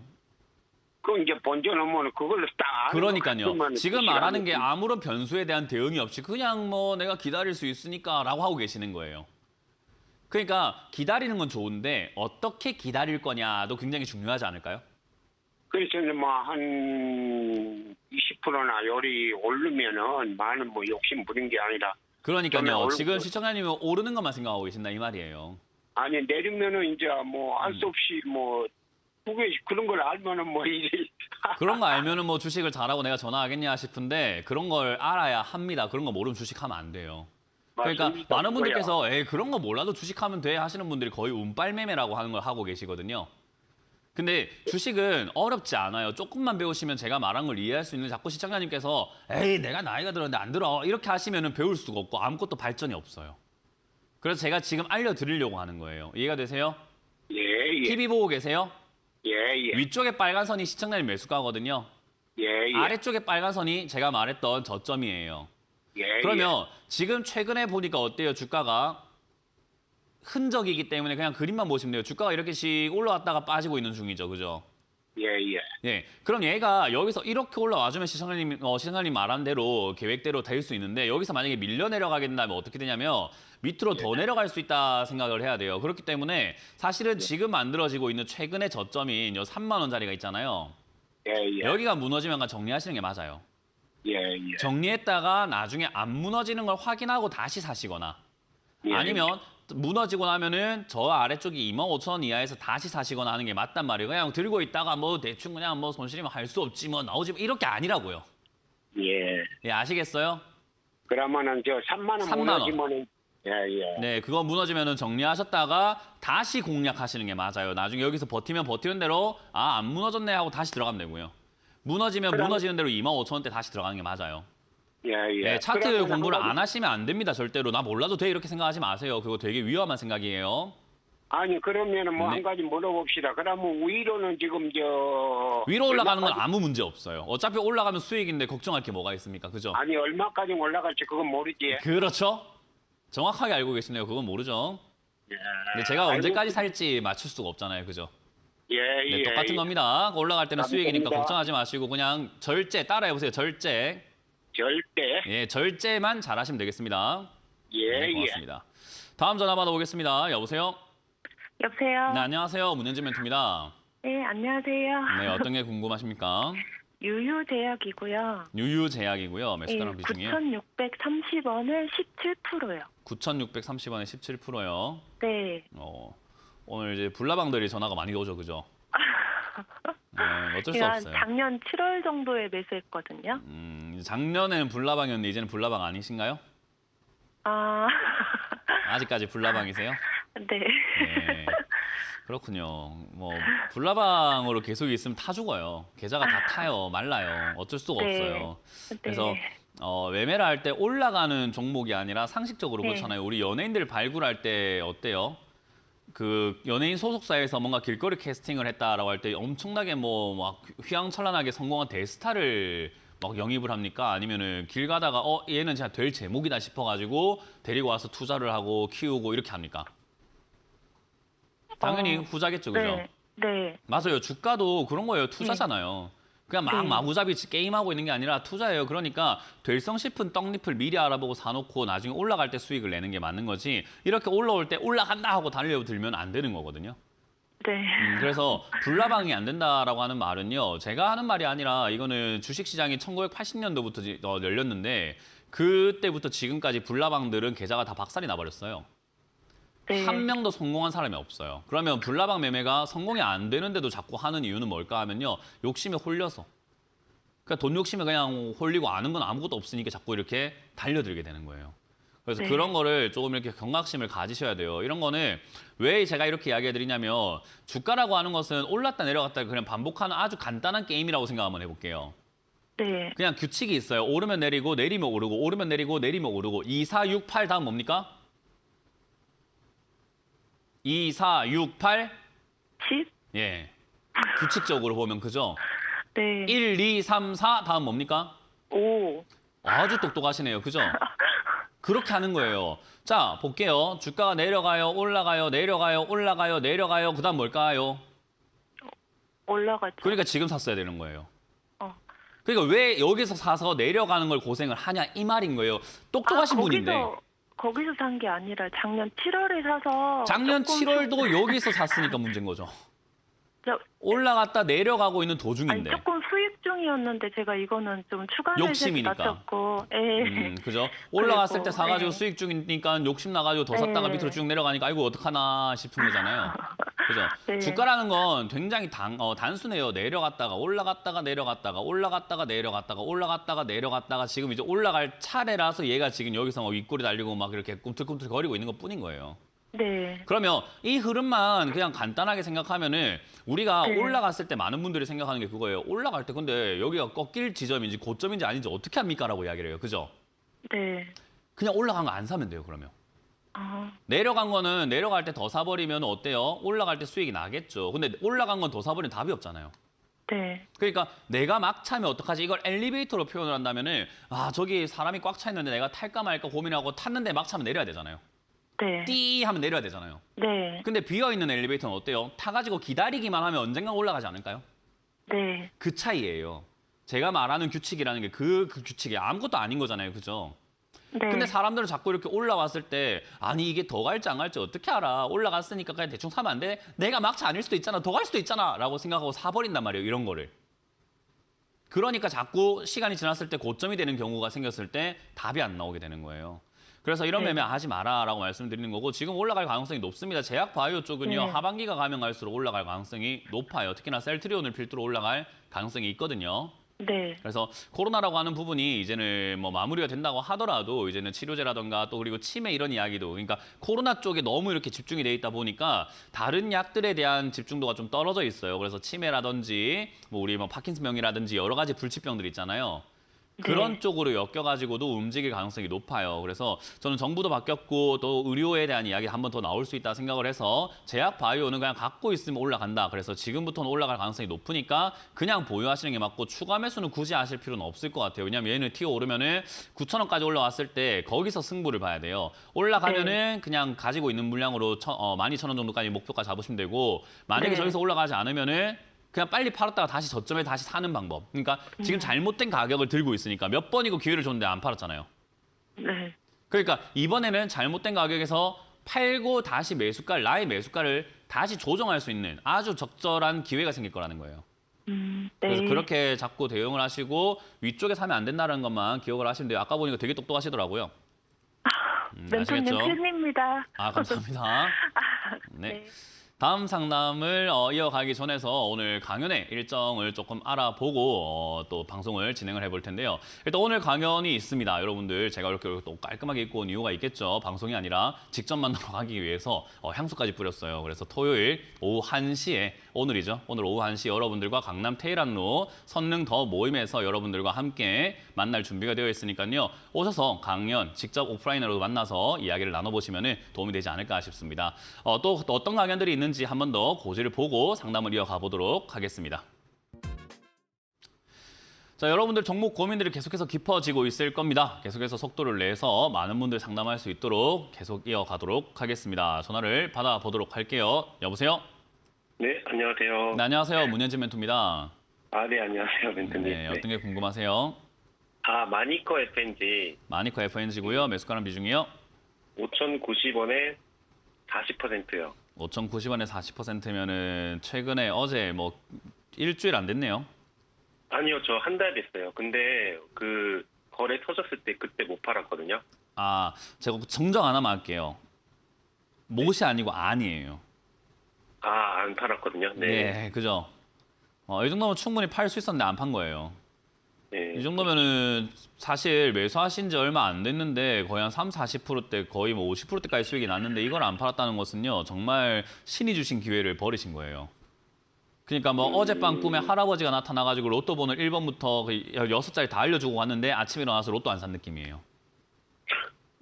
그 이제 본전은 뭐 그걸로 딱 아는 그러니까요. 것 같으면 지금 말하는 게 시간이 아무런 변수에 대한 대응이 없이 그냥 뭐 내가 기다릴 수 있으니까라고 하고 계시는 거예요. 그러니까 기다리는 건 좋은데 어떻게 기다릴 거냐도 굉장히 중요하지 않을까요? 그래서 뭐한 20%나 열이 오르면은 많은 뭐 욕심 부린 게 아니라 그러니까요. 저는 지금 시청자님은 오르는 것만 생각하고 계신다 이 말이에요. 아니 내리면은 이제 뭐 알 수 없이 뭐 그게 그런 걸 알면은 뭐 이제 그런 거 알면은 뭐 주식을 잘하고 내가 전화하겠냐 싶은데 그런 걸 알아야 합니다. 그런 거 모르면 주식하면 안 돼요. 그러니까 맞습니다. 많은 그거야. 분들께서 에이 그런 거 몰라도 주식하면 돼 하시는 분들이 거의 운빨매매라고 하는 걸 하고 계시거든요. 근데 주식은 어렵지 않아요. 조금만 배우시면 제가 말한 걸 이해할 수 있는 자꾸 시청자님께서 에이 내가 나이가 들었는데 안 들어 이렇게 하시면은 배울 수가 없고 아무것도 발전이 없어요. 그래서 제가 지금 알려드리려고 하는 거예요. 이해가 되세요? 예, 예. TV 보고 계세요? 예, 예. 위쪽에 빨간 선이 시청자님 매수가거든요. 예, 예. 아래쪽에 빨간 선이 제가 말했던 저점이에요. 예, 그러면 지금 최근에 보니까 어때요? 주가가 흔적이기 때문에 그냥 그림만 보시면 돼요. 주가가 이렇게씩 올라왔다가 빠지고 있는 중이죠. 그죠? 예, 예. 예. 그럼 얘가 여기서 이렇게 올라와주면 시청자님 말한 대로 계획대로 될 수 있는데 여기서 만약에 밀려 내려가게 된다면 어떻게 되냐면 밑으로 더 내려갈 수 있다 생각을 해야 돼요. 그렇기 때문에 사실은 지금 만들어지고 있는 최근의 저점인 요 3만 원짜리가 있잖아요. 예, 예. 여기가 무너지면 그냥 정리하시는 게 맞아요. 예, 예. 정리했다가 나중에 안 무너지는 걸 확인하고 다시 사시거나 예, 아니면 무너지고 나면은 저 아래쪽이 25,000원 이하에서 다시 사시거나 하는 게 맞단 말이에요. 그냥 들고 있다가 뭐 대충 그냥 뭐 손실이면 할 수 없지 뭐 나오지 뭐 이렇게 아니라고요. 예. 예, 아시겠어요? 그러면은 저 3만 원 3만 원. 무너지면은 예, 예. 네, 그거 무너지면은 정리하셨다가 다시 공략하시는 게 맞아요. 나중에 여기서 버티면 버티는 대로 아, 안 무너졌네 하고 다시 들어가면 되고요. 무너지면 그럼- 무너지는 대로 25,000원대 다시 들어가는 게 맞아요. 예, 예. 네, 차트 그러면은 공부를 한 가지- 안 하시면 안 됩니다. 절대로. 나 몰라도 돼 이렇게 생각하지 마세요. 그거 되게 위험한 생각이에요. 아니 그러면은 뭐 네. 한 가지 물어봅시다. 그러면 위로는 지금 저 위로 올라가는 건 얼마까지- 아무 문제 없어요. 어차피 올라가면 수익인데 걱정할 게 뭐가 있습니까? 그죠? 아니 얼마까지 올라갈지 그건 모르지. 그렇죠? 정확하게 알고 계시네요. 그건 모르죠. 예. 근데 제가 알고- 언제까지 살지 맞출 수가 없잖아요. 그죠? 예, 네, 예. 똑같은 겁니다. 올라갈 때는 감사합니다. 수익이니까 걱정하지 마시고 그냥 절제 따라해보세요. 절제. 절대. 예, 절제만 잘하시면 되겠습니다. 예, 네, 예. 고맙습니다. 다음 전화 받아보겠습니다. 여보세요? 여보세요? 네, 안녕하세요. 문현진 멘토입니다. 네, 안녕하세요. 네, 어떤 게 궁금하십니까? 유유제약이고요. 유유제약이고요. 몇 네, 시간랑 비중이에요? 9,630원을 17%요. 9,630원에 17%요. 네. 오늘 이제 불나방들이 전화가 많이 오죠, 그죠? 어쩔 수 제가 없어요. 작년 7월 정도에 매수했거든요. 작년에는 불나방이었는데 이제는 불나방 아니신가요? 아, 아직까지 불나방이세요? 네. 네. 그렇군요. 뭐 불나방으로 계속 있으면 타 죽어요. 계좌가 다 타요. 말라요. 어쩔 수가 네. 없어요. 그래서 네. 매매를 할 때 올라가는 종목이 아니라 상식적으로 네. 그렇잖아요. 우리 연예인들 발굴할 때 어때요? 그 연예인 소속사에서 뭔가 길거리 캐스팅을 했다라고 할 때 엄청나게 뭐 막 휘황찬란하게 성공한 대스타를 막 영입을 합니까? 아니면은 길 가다가 얘는 진짜 될 제목이다 싶어가지고 데리고 와서 투자를 하고 키우고 이렇게 합니까? 당연히 후자겠죠, 그죠? 네. 네. 맞아요. 주가도 그런 거예요. 투자잖아요. 그냥 막 네. 마구잡이 게임하고 있는 게 아니라 투자예요. 그러니까 될성 싶은 떡잎을 미리 알아보고 사놓고 나중에 올라갈 때 수익을 내는 게 맞는 거지. 이렇게 올라올 때 올라간다 하고 달려들면 안 되는 거거든요. 네. 그래서 불나방이 안 된다라고 하는 말은요. 제가 하는 말이 아니라 이거는 주식시장이 1980년도부터 열렸는데 그때부터 지금까지 불나방들은 계좌가 다 박살이 나버렸어요. 네. 한 명도 성공한 사람이 없어요. 그러면 불나방 매매가 성공이 안 되는데도 자꾸 하는 이유는 뭘까 하면요. 욕심에 홀려서. 그러니까 돈 욕심에 그냥 홀리고 아는 건 아무것도 없으니까 자꾸 이렇게 달려들게 되는 거예요. 그래서 네. 그런 거를 조금 이렇게 경각심을 가지셔야 돼요. 이런 거는 왜 제가 이렇게 이야기해 드리냐면 주가라고 하는 것은 올랐다 내려갔다 그냥 반복하는 아주 간단한 게임이라고 생각 한번 해볼게요. 네. 그냥 규칙이 있어요. 오르면 내리고 내리면 오르고 오르면 내리고 내리면 오르고 2, 4, 6, 8 다음 뭡니까? 2, 4, 6, 8? 10? 예. 규칙적으로 보면 그죠? 네. 1, 2, 3, 4 다음 뭡니까? 5. 아주 똑똑하시네요. 그죠? 그렇게 하는 거예요. 자, 볼게요. 주가가 내려가요, 올라가요, 내려가요, 올라가요, 내려가요. 그다음 뭘까요? 올라가죠. 그러니까 지금 샀어야 되는 거예요. 어. 그러니까 왜 여기서 사서 내려가는 걸 고생을 하냐 이 말인 거예요. 똑똑하신 분인데. 거기서 산 게 아니라 작년 7월에 사서 작년 조금 7월도 여기서 샀으니까 문제인 거죠. 저- 올라갔다 내려가고 있는 아니 도중인데. 조금 수익 중이었는데 제가 이거는 좀 추가 매수해서 욕심이니까. 낮췄고 예. 그죠? 올라갔을 때 그리고, 사가지고 네. 수익 중이니까 욕심 나가지고 더 샀다가 네. 밑으로 쭉 내려가니까 아이고 어떡하나 싶은 거잖아요. 그죠? 네. 주가라는 건 굉장히 단순해요. 내려갔다가 올라갔다가 내려갔다가 올라갔다가 내려갔다가 올라갔다가 내려갔다가 지금 이제 올라갈 차례라서 얘가 지금 여기서 막 윗골이 달리고 막 이렇게 꿈틀꿈틀 거리고 있는 것 뿐인 거예요. 네. 그러면 이 흐름만 그냥 간단하게 생각하면은 우리가 네. 올라갔을 때 많은 분들이 생각하는 게 그거예요. 올라갈 때 근데 여기가 꺾일 지점인지 고점인지 아닌지 어떻게 합니까? 라고 이야기를 해요. 그죠? 네. 그냥 올라간 거 안 사면 돼요, 그러면. 아, 내려간 거는 내려갈 때 더 사버리면 어때요? 올라갈 때 수익이 나겠죠. 근데 올라간 건 더 사버리면 답이 없잖아요. 네. 그러니까 내가 막 차면 어떡하지? 이걸 엘리베이터로 표현을 한다면은 저기 사람이 꽉 차 있는데 내가 탈까 말까 고민하고 탔는데 막 차면 내려야 되잖아요. 네. 띠 하면 내려야 되잖아요. 네. 근데 비어있는 엘리베이터는 어때요? 타가지고 기다리기만 하면 언젠가 올라가지 않을까요? 네. 그 차이예요. 제가 말하는 규칙이라는 게 그 규칙이 아무것도 아닌 거잖아요. 그죠? 네. 근데 사람들은 자꾸 이렇게 올라왔을 때 아니 이게 더 갈지 안 갈지 어떻게 알아? 올라갔으니까 그냥 대충 사면 안 돼? 내가 막차 아닐 수도 있잖아. 더 갈 수도 있잖아. 라고 생각하고 사버린단 말이에요. 이런 거를. 그러니까 자꾸 시간이 지났을 때 고점이 되는 경우가 생겼을 때 답이 안 나오게 되는 거예요. 그래서 이런 네. 매매 하지 마라라고 말씀드리는 거고 지금 올라갈 가능성이 높습니다. 제약 바이오 쪽은요. 네. 하반기가 가면 갈수록 올라갈 가능성이 높아요. 특히나 셀트리온을 필두로 올라갈 가능성이 있거든요. 네. 그래서 코로나라고 하는 부분이 이제는 뭐 마무리가 된다고 하더라도 이제는 치료제라던가 또 그리고 치매 이런 이야기도 그러니까 코로나 쪽에 너무 이렇게 집중이 돼 있다 보니까 다른 약들에 대한 집중도가 좀 떨어져 있어요. 그래서 치매라든지 뭐 우리 뭐 파킨슨병이라든지 여러 가지 불치병들 있잖아요. 그런 네. 쪽으로 엮여가지고도 움직일 가능성이 높아요. 그래서 저는 정부도 바뀌었고 또 의료에 대한 이야기 한 번 더 나올 수 있다 생각을 해서 제약 바이오는 그냥 갖고 있으면 올라간다. 그래서 지금부터는 올라갈 가능성이 높으니까 그냥 보유하시는 게 맞고 추가 매수는 굳이 하실 필요는 없을 것 같아요. 왜냐하면 얘는 튀어 오르면은 9,000원까지 올라왔을 때 거기서 승부를 봐야 돼요. 올라가면은 그냥 가지고 있는 물량으로 12,000원 정도까지 목표가 잡으시면 되고 만약에 네. 저기서 올라가지 않으면은 그냥 빨리 팔았다가 다시 저점에 다시 사는 방법. 그러니까 지금 잘못된 가격을 들고 있으니까 몇 번이고 기회를 줬는데 안 팔았잖아요. 네. 그러니까 이번에는 잘못된 가격에서 팔고 다시 매수가, 나의 매수가를 다시 조정할 수 있는 아주 적절한 기회가 생길 거라는 거예요. 네. 그래서 그렇게 자꾸 대응을 하시고 위쪽에 사면 안 된다는 것만 기억을 하시면 돼요. 아까 보니까 되게 똑똑하시더라고요. 멘토님 아시겠죠? 팬입니다. 감사합니다. 네. 네. 다음 상담을 이어가기 전에서 오늘 강연의 일정을 조금 알아보고 또 방송을 진행을 해볼 텐데요. 일단 오늘 강연이 있습니다. 여러분들 제가 이렇게 또 깔끔하게 입고 온 이유가 있겠죠. 방송이 아니라 직접 만나러 가기 위해서 향수까지 뿌렸어요. 그래서 토요일 오후 1시에 오늘이죠. 오늘 오후 1시 여러분들과 강남 테일한로 선릉 더 모임에서 여러분들과 함께 만날 준비가 되어 있으니까요. 오셔서 강연 직접 오프라인으로 만나서 이야기를 나눠보시면 도움이 되지 않을까 싶습니다. 또 어떤 강연들이 있는지 한 번 더 고지를 보고 상담을 이어가 보도록 하겠습니다. 자, 여러분들 종목 고민들이 계속해서 깊어지고 있을 겁니다. 계속해서 속도를 내서 많은 분들 상담할 수 있도록 계속 이어가도록 하겠습니다. 전화를 받아보도록 할게요. 여보세요? 네, 안녕하세요. 네, 안녕하세요. 문현진 멘토입니다. 네, 안녕하세요, 멘토님. 네, 어떤 게 궁금하세요? 마니커 FNG 마니커 FNG고요. 매수가는 비중이요? 5,090원에 40%요. 5,090원에 40%면은 최근에 어제 뭐 일주일 안 됐네요. 아니요, 저 한 달 됐어요. 근데 그 거래 터졌을 때 그때 못 팔았거든요. 제가 정정 하나만 할게요. 못이 아니고 아니에요. 안 팔았거든요. 네, 그죠. 이 정도면 충분히 팔 수 있었는데 안 판 거예요. 네. 이 정도면은 사실 매수하신 지 얼마 안 됐는데 거의 한 30-40%대 거의 뭐 50%대까지 수익이 났는데 이걸 안 팔았다는 것은요. 정말 신이 주신 기회를 버리신 거예요. 그러니까 뭐 어젯밤 꿈에 할아버지가 나타나가지고 로또 번호 1번부터 6자리 다 알려주고 갔는데 아침에 일어나서 로또 안 산 느낌이에요.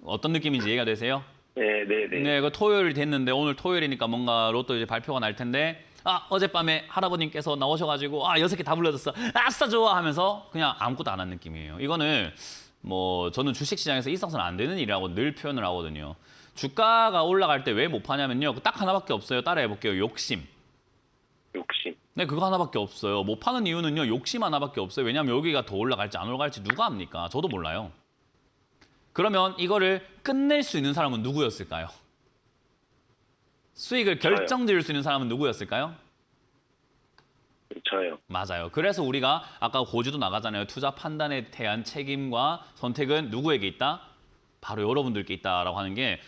어떤 느낌인지 이해가 되세요? 네. 네, 그 토요일 됐는데 오늘 토요일이니까 뭔가 로또 이제 발표가 날 텐데 어젯밤에 할아버님께서 나오셔가지고 6개 다 불러줬어. 아싸 좋아 하면서 그냥 아무것도 안 한 느낌이에요. 이거는 뭐 저는 주식시장에서 있어서는 안 되는 일이라고 늘 표현을 하거든요. 주가가 올라갈 때 왜 못 파냐면요. 딱 하나밖에 없어요. 따라해볼게요. 욕심. 네, 그거 하나밖에 없어요. 못 파는 이유는요. 욕심 하나밖에 없어요. 왜냐하면 여기가 더 올라갈지 안 올라갈지 누가 압니까? 저도 몰라요. 그러면 이거를 끝낼 수 있는 사람은 누구였을까요? 수익을 결정지을 수 있는 사람은 누구였을까요? 저요. 맞아요. 그래서 우리가 아까 고지도 나가잖아요. 투자 판단에 대한 책임과 선택은 누구에게 있다? 바로 여러분들께 있다라고 하는 게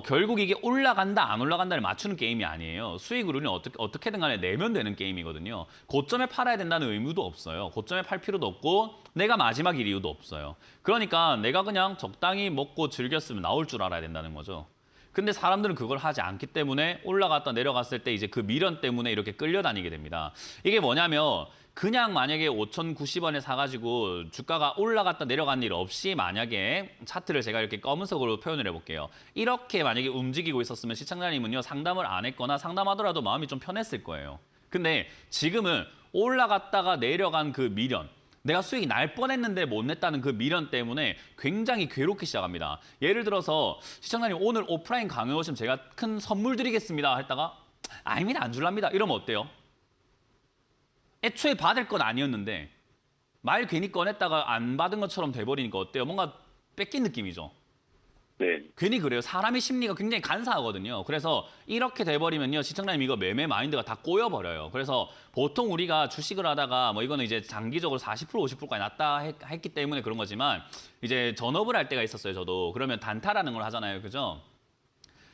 결국 이게 올라간다 안 올라간다를 맞추는 게임이 아니에요. 수익을 우리는 어떻게든 간에 내면 되는 게임이거든요. 고점에 팔아야 된다는 의무도 없어요. 고점에 팔 필요도 없고 내가 마지막일 이유도 없어요. 그러니까 내가 그냥 적당히 먹고 즐겼으면 나올 줄 알아야 된다는 거죠. 근데 사람들은 그걸 하지 않기 때문에 올라갔다 내려갔을 때 이제 그 미련 때문에 이렇게 끌려다니게 됩니다. 이게 뭐냐면 그냥 만약에 5,090원에 사가지고 주가가 올라갔다 내려간 일 없이 만약에 차트를 제가 이렇게 검은색으로 표현을 해볼게요. 이렇게 만약에 움직이고 있었으면 시청자님은요 상담을 안 했거나 상담하더라도 마음이 좀 편했을 거예요. 근데 지금은 올라갔다가 내려간 그 미련, 내가 수익이 날 뻔했는데 못 냈다는 그 미련 때문에 굉장히 괴롭기 시작합니다. 예를 들어서 시청자님 오늘 오프라인 강연 오시면 제가 큰 선물 드리겠습니다 했다가 아닙니다 안 줄랍니다 이러면 어때요? 애초에 받을 건 아니었는데 말 괜히 꺼냈다가 안 받은 것처럼 돼버리니까 어때요? 뭔가 뺏긴 느낌이죠. 네. 괜히 그래요. 사람의 심리가 굉장히 간사하거든요. 그래서 이렇게 돼버리면요. 시청자님 이거 매매 마인드가 다 꼬여버려요. 그래서 보통 우리가 주식을 하다가 뭐 이거는 이제 장기적으로 40% 50%까지 났다 했기 때문에 그런 거지만 이제 전업을 할 때가 있었어요. 저도. 그러면 단타라는 걸 하잖아요. 그죠?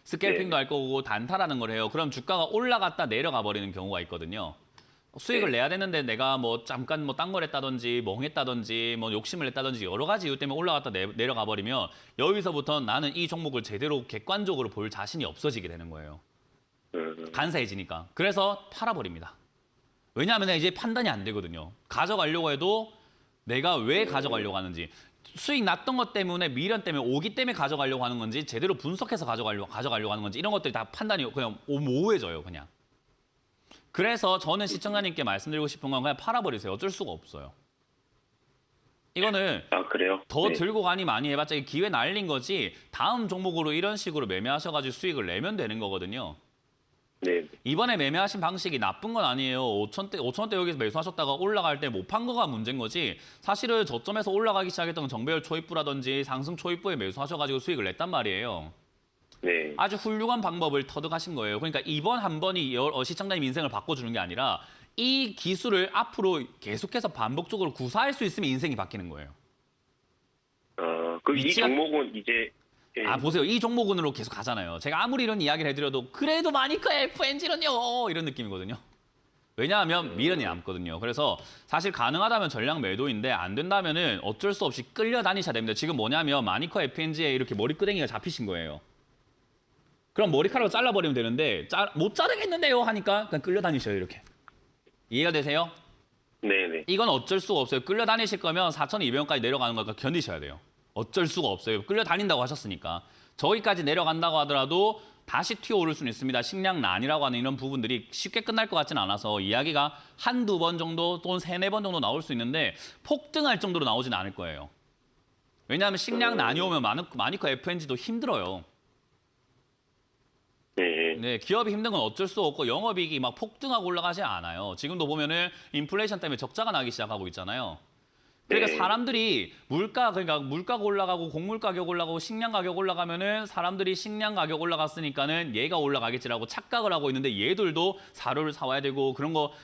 스캘핑도 할 거고 단타라는 걸 해요. 그럼 주가가 올라갔다 내려가 버리는 경우가 있거든요. 수익을 내야 되는데 내가 뭐 잠깐 뭐 딴 걸 했다든지 멍했다든지 뭐 욕심을 냈다든지 여러 가지 이유 때문에 올라갔다 내려가 버리면 여기서부터 나는 이 종목을 제대로 객관적으로 볼 자신이 없어지게 되는 거예요. 간사해지니까. 그래서 팔아버립니다. 왜냐하면 이제 판단이 안 되거든요. 가져가려고 해도 내가 왜 가져가려고 하는지 수익 났던 것 때문에 미련 때문에 오기 때문에 가져가려고 하는 건지 제대로 분석해서 가져가려고 하는 건지 이런 것들이 다 판단이 그냥 모호해져요. 그냥. 그래서 저는 시청자님께 말씀드리고 싶은 건 그냥 팔아버리세요. 어쩔 수가 없어요. 이거는 그래요? 더 네. 들고 가니 많이 해봤자 기회 날린 거지 다음 종목으로 이런 식으로 매매하셔가지고 수익을 내면 되는 거거든요. 네. 이번에 매매하신 방식이 나쁜 건 아니에요. 5천원대 여기서 매수하셨다가 올라갈 때 못 판 거가 문제인 거지 사실은 저점에서 올라가기 시작했던 정배열 초입부라든지 상승 초입부에 매수하셔가지고 수익을 냈단 말이에요. 네. 아주 훌륭한 방법을 터득하신 거예요. 그러니까 이번 한 번이 시청자님 인생을 바꿔주는 게 아니라 이 기술을 앞으로 계속해서 반복적으로 구사할 수 있으면 인생이 바뀌는 거예요. 이 위치가- 종목은 이제 예. 아 보세요. 이 종목군으로 계속 가잖아요. 제가 아무리 이런 이야기를 해드려도 그래도 마니커 FNG는요 이런 느낌이거든요. 왜냐하면 미련이 남거든요. 그래서 사실 가능하다면 전량 매도인데 안 된다면은 어쩔 수 없이 끌려다니셔야 됩니다. 지금 뭐냐면 마니커 FNG에 이렇게 머리끄댕이가 잡히신 거예요. 그럼 머리카락을 잘라버리면 되는데 못 자르겠는데요 하니까 그냥 끌려다니셔요 이렇게. 이해가 되세요? 네네. 이건 어쩔 수가 없어요. 끌려다니실 거면 4,200원까지 내려가는 거니까 견디셔야 돼요. 어쩔 수가 없어요. 끌려다닌다고 하셨으니까. 저기까지 내려간다고 하더라도 다시 튀어오를 수는 있습니다. 식량난이라고 하는 이런 부분들이 쉽게 끝날 것 같지는 않아서 이야기가 한두 번 정도 또는 세네 번 정도 나올 수 있는데 폭등할 정도로 나오지는 않을 거예요. 왜냐하면 식량난이 오면 마니커 FNG도 힘들어요. 네. 네, 기업이 힘든 건 어쩔 수 없고 영업이익이 막 폭등하고 올라가지 않아요. 지금도 보면은 인플레이션 때문에 적자가 나기 시작하고 있잖아요. 그러니까 네. 사람들이 그러니까 물가가 올라가고 곡물 가격 올라가고 식량 가격 올라가면은 사람들이 식량 가격 올라갔으니까는 얘가 올라가겠지라고 착각을 하고 있는데 얘들도 사료를 사와야 되고 그런 거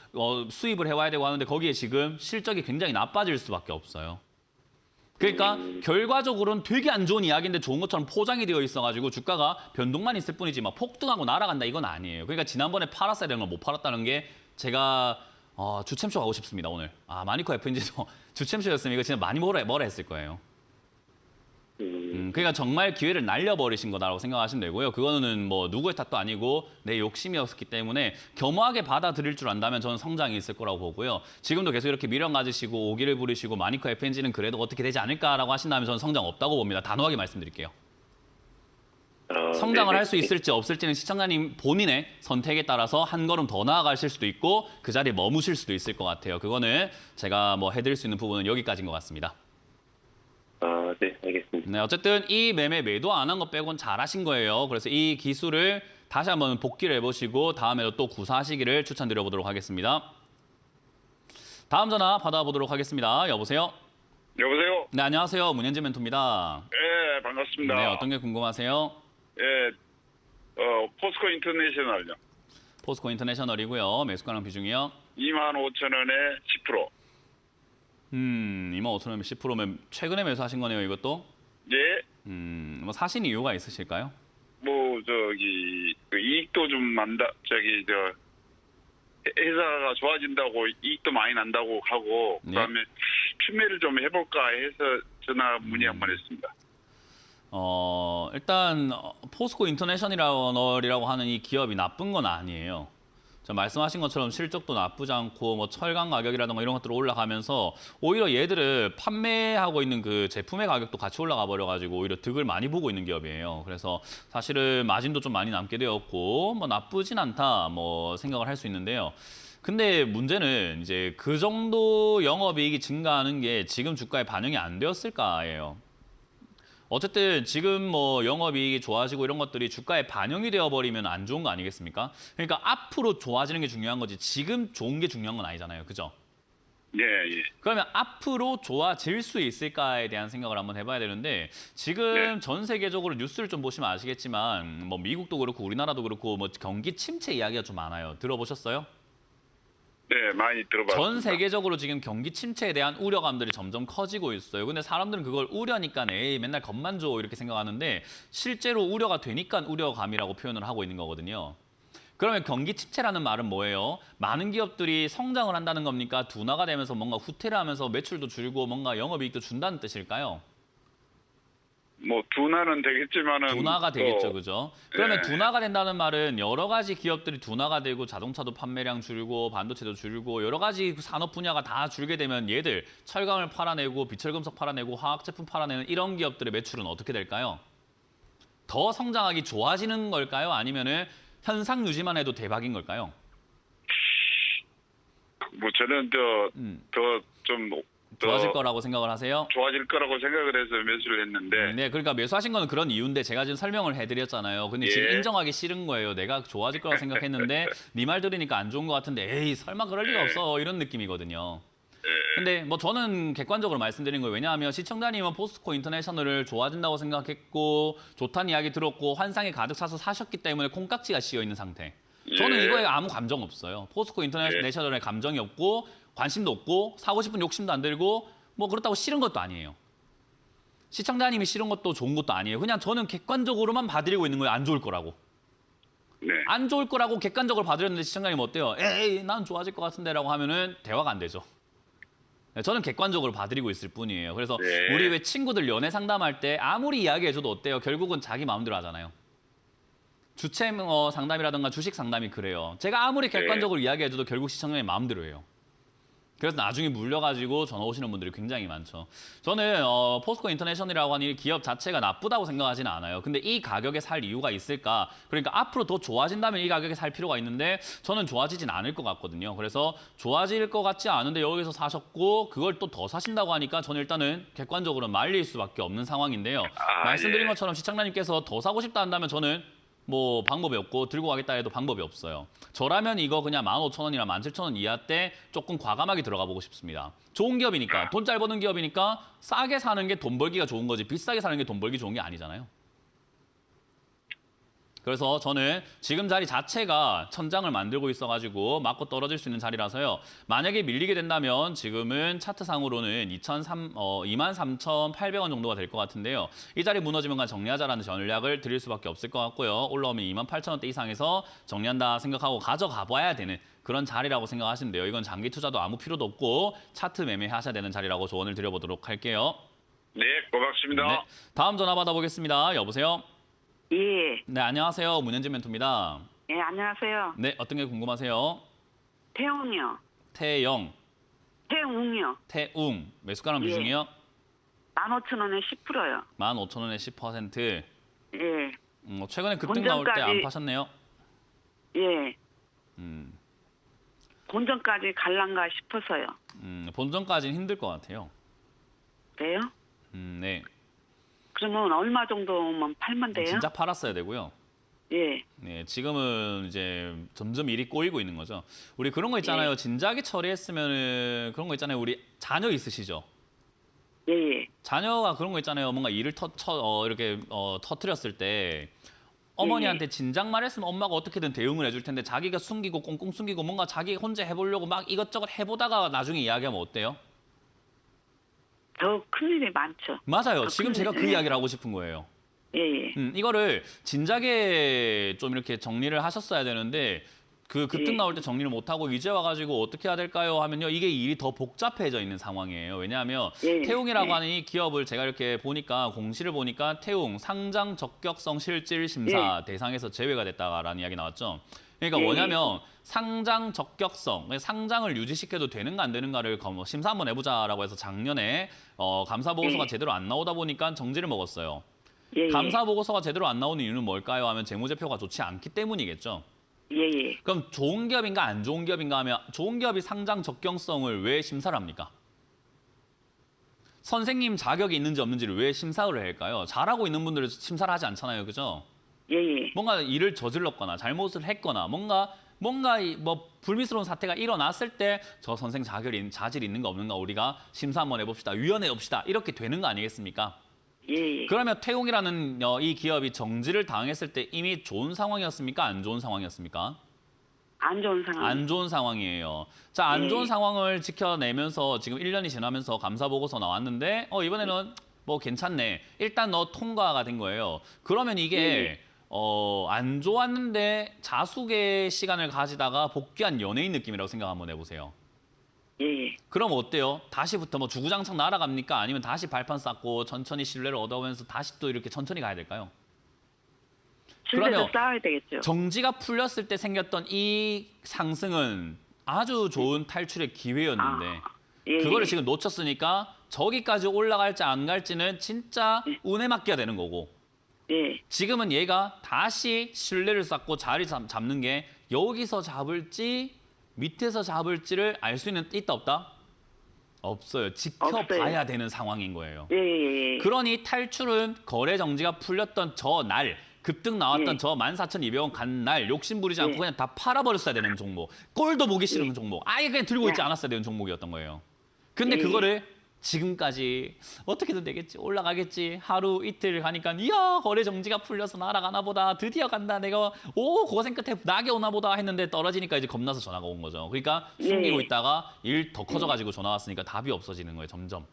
수입을 해와야 되고 하는데 거기에 지금 실적이 굉장히 나빠질 수밖에 없어요. 그러니까 결과적으로는 되게 안 좋은 이야기인데 좋은 것처럼 포장이 되어 있어가지고 주가가 변동만 있을 뿐이지 막 폭등하고 날아간다 이건 아니에요. 그러니까 지난번에 팔았어야 되는 걸 못 팔았다는 게 제가 주챔쇼 가고 싶습니다 오늘. 마니커 FNG도 주챔쇼였으면 이거 진짜 많이 뭐라 했을 거예요. 그러니까 정말 기회를 날려버리신 거다라고 생각하시면 되고요. 그거는 뭐 누구의 탓도 아니고 내 욕심이었기 때문에 겸허하게 받아들일 줄 안다면 저는 성장이 있을 거라고 보고요. 지금도 계속 이렇게 미련 가지시고 오기를 부리시고 마니커 FNG는 그래도 어떻게 되지 않을까라고 하신다면 저는 성장 없다고 봅니다. 단호하게 말씀드릴게요. 성장을 네네. 할 수 있을지 없을지는 시청자님 본인의 선택에 따라서 한 걸음 더 나아가실 수도 있고 그 자리에 머무실 수도 있을 것 같아요. 그거는 제가 뭐 해드릴 수 있는 부분은 여기까지인 것 같습니다. 네, 알겠습니다. 네, 어쨌든 이 매매 매도 안 한 거 빼곤 잘하신 거예요. 그래서 이 기술을 다시 한번 복기를 해보시고 다음에도 또 구사하시기를 추천드려보도록 하겠습니다. 다음 전화 받아보도록 하겠습니다. 여보세요? 여보세요? 네, 안녕하세요. 문현진 멘토입니다. 예, 반갑습니다. 네, 어떤 게 궁금하세요? 예, 포스코 인터내셔널요. 포스코 인터내셔널이고요. 매수가랑 비중이요? 25,000원에 10%. 25,000원이면 10%면 최근에 매수하신 거네요, 이것도? 예, 뭐 사신 이유가 있으실까요? 그 이익도 좀 회사가 좋아진다고 이익도 많이 난다고 하고, 네. 그다음에 추매를 좀 해볼까 해서 전화 문의 한번 했습니다. 일단 포스코 인터내셔널이라고 하는 이 기업이 나쁜 건 아니에요. 말씀하신 것처럼 실적도 나쁘지 않고 뭐 철강 가격이라든가 이런 것들 올라가면서 오히려 얘들을 판매하고 있는 그 제품의 가격도 같이 올라가 버려가지고 오히려 득을 많이 보고 있는 기업이에요. 그래서 사실은 마진도 좀 많이 남게 되었고 뭐 나쁘진 않다 뭐 생각을 할 수 있는데요. 근데 문제는 이제 그 정도 영업이익이 증가하는 게 지금 주가에 반영이 안 되었을까예요. 어쨌든 지금 뭐 영업이익이 좋아지고 이런 것들이 주가에 반영이 되어버리면 안 좋은 거 아니겠습니까? 그러니까 앞으로 좋아지는 게 중요한 거지 지금 좋은 게 중요한 건 아니잖아요. 그죠? 예, 예. 그러면 앞으로 좋아질 수 있을까에 대한 생각을 한번 해봐야 되는데 지금 네. 전 세계적으로 뉴스를 좀 보시면 아시겠지만 뭐 미국도 그렇고 우리나라도 그렇고 뭐 경기 침체 이야기가 좀 많아요. 들어보셨어요? 네, 많이 들어봤습니다. 전 세계적으로 지금 경기 침체에 대한 우려감들이 점점 커지고 있어요. 근데 사람들은 그걸 우려니까 에이 맨날 겁만 줘 이렇게 생각하는데 실제로 우려가 되니까 우려감이라고 표현을 하고 있는 거거든요. 그러면 경기 침체라는 말은 뭐예요? 많은 기업들이 성장을 한다는 겁니까? 둔화가 되면서 뭔가 후퇴를 하면서 매출도 줄고 뭔가 영업이익도 준다는 뜻일까요? 뭐 둔화는 되겠지만은 둔화가 되겠죠, 그죠? 그러면 네. 둔화가 된다는 말은 여러 가지 기업들이 둔화가 되고 자동차도 판매량 줄고 반도체도 줄고 여러 가지 산업 분야가 다 줄게 되면 얘들 철강을 팔아내고 비철금속 팔아내고 화학 제품 팔아내는 이런 기업들의 매출은 어떻게 될까요? 더 성장하기 좋아지는 걸까요? 아니면은 현상 유지만 해도 대박인 걸까요? 뭐 저는 더좀 좋아질 거라고 생각을 하세요? 좋아질 거라고 생각을 해서 매수를 했는데 네, 그러니까 매수하신 거는 그런 이유인데 제가 지금 설명을 해드렸잖아요. 근데 예. 지금 인정하기 싫은 거예요. 내가 좋아질 거라고 생각했는데 네 말 들으니까 안 좋은 것 같은데 에이 설마 그럴 리가 없어 이런 느낌이거든요. 근데 뭐 저는 객관적으로 말씀드린 거예요. 왜냐하면 시청자님은 포스코 인터내셔널을 좋아진다고 생각했고 좋다는 이야기 들었고 환상에 가득 차서 사셨기 때문에 콩깍지가 씌어 있는 상태. 저는 예. 이거에 아무 감정 없어요. 포스코 인터내셔널에 감정이 없고 관심도 없고 사고 싶은 욕심도 안 들고 뭐 그렇다고 싫은 것도 아니에요. 시청자님이 싫은 것도 좋은 것도 아니에요. 그냥 저는 객관적으로만 봐드리고 있는 거예요. 안 좋을 거라고. 네. 안 좋을 거라고 객관적으로 봐드렸는데 시청자님 어때요? 에이, 난 좋아질 것 같은데라고 하면은 대화가 안 되죠. 네, 저는 객관적으로 봐드리고 있을 뿐이에요. 그래서 네. 우리 왜 친구들 연애 상담할 때 아무리 이야기해줘도 어때요? 결국은 자기 마음대로 하잖아요. 주체 상담이라든가 주식 상담이 그래요. 제가 아무리 객관적으로 이야기해줘도 결국 시청자의 마음대로 해요. 그래서 나중에 물려가지고 전화 오시는 분들이 굉장히 많죠. 저는 포스코 인터내셔널이라고 하는 이 기업 자체가 나쁘다고 생각하지는 않아요. 근데 이 가격에 살 이유가 있을까? 그러니까 앞으로 더 좋아진다면 이 가격에 살 필요가 있는데 저는 좋아지진 않을 것 같거든요. 그래서 좋아질 것 같지 않은데 여기서 사셨고 그걸 또 더 사신다고 하니까 저는 일단은 객관적으로 말릴 수밖에 없는 상황인데요. 말씀드린 것처럼 시청자님께서 더 사고 싶다 한다면 저는 뭐 방법이 없고 들고 가겠다 해도 방법이 없어요. 저라면 이거 그냥 15,000원이나 17,000원 이하 때 조금 과감하게 들어가 보고 싶습니다. 좋은 기업이니까, 돈 잘 버는 기업이니까 싸게 사는 게 돈 벌기가 좋은 거지 비싸게 사는 게 돈 벌기 좋은 게 아니잖아요. 그래서 저는 지금 자리 자체가 천장을 만들고 있어가지고 맞고 떨어질 수 있는 자리라서요. 만약에 밀리게 된다면 지금은 차트상으로는 23,800원 정도가 될 것 같은데요. 이 자리 무너지면 그냥 정리하자라는 전략을 드릴 수밖에 없을 것 같고요. 올라오면 28,000원대 이상에서 정리한다 생각하고 가져가 봐야 되는 그런 자리라고 생각하시면 돼요. 이건 장기 투자도 아무 필요도 없고 차트 매매하셔야 되는 자리라고 조언을 드려보도록 할게요. 네, 고맙습니다. 네, 다음 전화 받아보겠습니다. 여보세요? 예. 네, 안녕하세요. 문현진 멘토입니다. 예, 안녕하세요. 네, 어떤 게 궁금하세요? 태웅이요. 태영, 태웅이요. 태웅, 매수가랑 비중이요? 15,000원에 10%요. 15,000원에 10%. 예. 최근에 급등 나올 때 안 파셨네요? 예. 음, 본전까지 갈란가 싶어서요. 본전까지는 힘들 것 같아요. 그래요? 네. 그러면 얼마 정도면 팔면 돼요? 진짜 팔았어야 되고요. 예. 네, 지금은 이제 점점 일이 꼬이고 있는 거죠. 우리 그런 거 있잖아요. 진작에 처리했으면은 그런 거 있잖아요. 우리 자녀 있으시죠? 예, 예. 자녀가 그런 거 있잖아요. 뭔가 일을 이렇게 터트렸을 때 어머니한테 진작 말했으면 엄마가 어떻게든 대응을 해줄 텐데 자기가 숨기고 꽁꽁 숨기고 뭔가 자기 혼자 해보려고 막 이것저것 해보다가 나중에 이야기하면 어때요? 더 큰일이 많죠. 맞아요. 지금 제가 그 예. 이야기를 하고 싶은 거예요. 예, 예. 이거를 진작에 좀 이렇게 정리를 하셨어야 되는데 그 급등 예. 나올 때 정리를 못하고 이제 와가지고 어떻게 해야 될까요? 하면요. 이게 일이 더 복잡해져 있는 상황이에요. 왜냐하면 예. 태웅이라고 예. 하는 이 기업을 제가 이렇게 보니까 공시를 보니까 태웅 상장 적격성 실질 심사 대상에서 제외가 됐다라는 이야기 나왔죠. 그러니까 예. 뭐냐면 상장 적격성, 상장을 유지시켜도 되는가 안 되는가를 심사 한번 해보자라고 해서 작년에 감사 보고서가 예. 제대로 안 나오다 보니까 정지를 먹었어요. 예, 예. 감사 보고서가 제대로 안 나오는 이유는 뭘까요? 하면 재무제표가 좋지 않기 때문이겠죠. 예, 예. 그럼 좋은 기업인가 안 좋은 기업인가 하면 좋은 기업이 상장 적격성을 왜 심사를 합니까? 선생님 자격이 있는지 없는지를 왜 심사를 할까요? 잘하고 있는 분들은 심사를 하지 않잖아요. 그죠? 예, 예. 뭔가 일을 저질렀거나 잘못을 했거나 뭔가 뭐 불미스러운 사태가 일어났을 때 저 선생 자질이 있는가 없는가 우리가 심사 한번 해봅시다. 위원회 봅시다. 이렇게 되는 거 아니겠습니까? 예, 예. 그러면 태용이라는 이 기업이 정지를 당했을 때 이미 좋은 상황이었습니까? 안 좋은 상황이었습니까? 안 좋은 상황. 안 좋은 상황이에요. 자, 안 좋은 상황을 지켜내면서 지금 1년이 지나면서 감사 보고서 나왔는데 이번에는 뭐 괜찮네. 일단 너 통과가 된 거예요. 그러면 이게 안 좋았는데 자숙의 시간을 가지다가 복귀한 연예인 느낌이라고 생각 한번 해보세요. 예, 예. 그럼 어때요? 다시부터 뭐 주구장창 날아갑니까? 아니면 다시 발판 쌓고 천천히 신뢰를 얻어오면서 다시 또 이렇게 천천히 가야 될까요? 신뢰도 그러면 쌓아야 되겠죠. 정지가 풀렸을 때 생겼던 이 상승은 아주 좋은 탈출의 기회였는데 예, 그거를 예. 지금 놓쳤으니까 저기까지 올라갈지 안 갈지는 진짜 운에 맡겨야 되는 거고 예. 지금은 얘가 다시 신뢰를 쌓고 자리 잡는 게 여기서 잡을지 밑에서 잡을지를 알 수 있다 없다? 없어요. 지켜봐야 없어요. 되는 상황인 거예요. 예, 예, 예. 그러니 탈출은 거래 정지가 풀렸던 저 날, 급등 나왔던 예. 저 14,200원 간 날 욕심 부리지 않고 예. 그냥 다 팔아버렸어야 되는 종목. 꼴도 보기 싫은 종목. 아예 그냥 들고 있지 않았어야 되는 종목이었던 거예요. 근데 예. 그거를 지금까지 어떻게든 되겠지, 올라가겠지, 하루 이틀 가니까 이야 거래 정지가 풀려서 날아가나 보다, 드디어 간다, 내가 오 고생 끝에 낙이 오나 보다 했는데 떨어지니까 이제 겁나서 전화가 온 거죠. 그러니까 숨기고 예. 있다가 일 더 커져가지고 전화 왔으니까 답이 없어지는 거예요, 점점.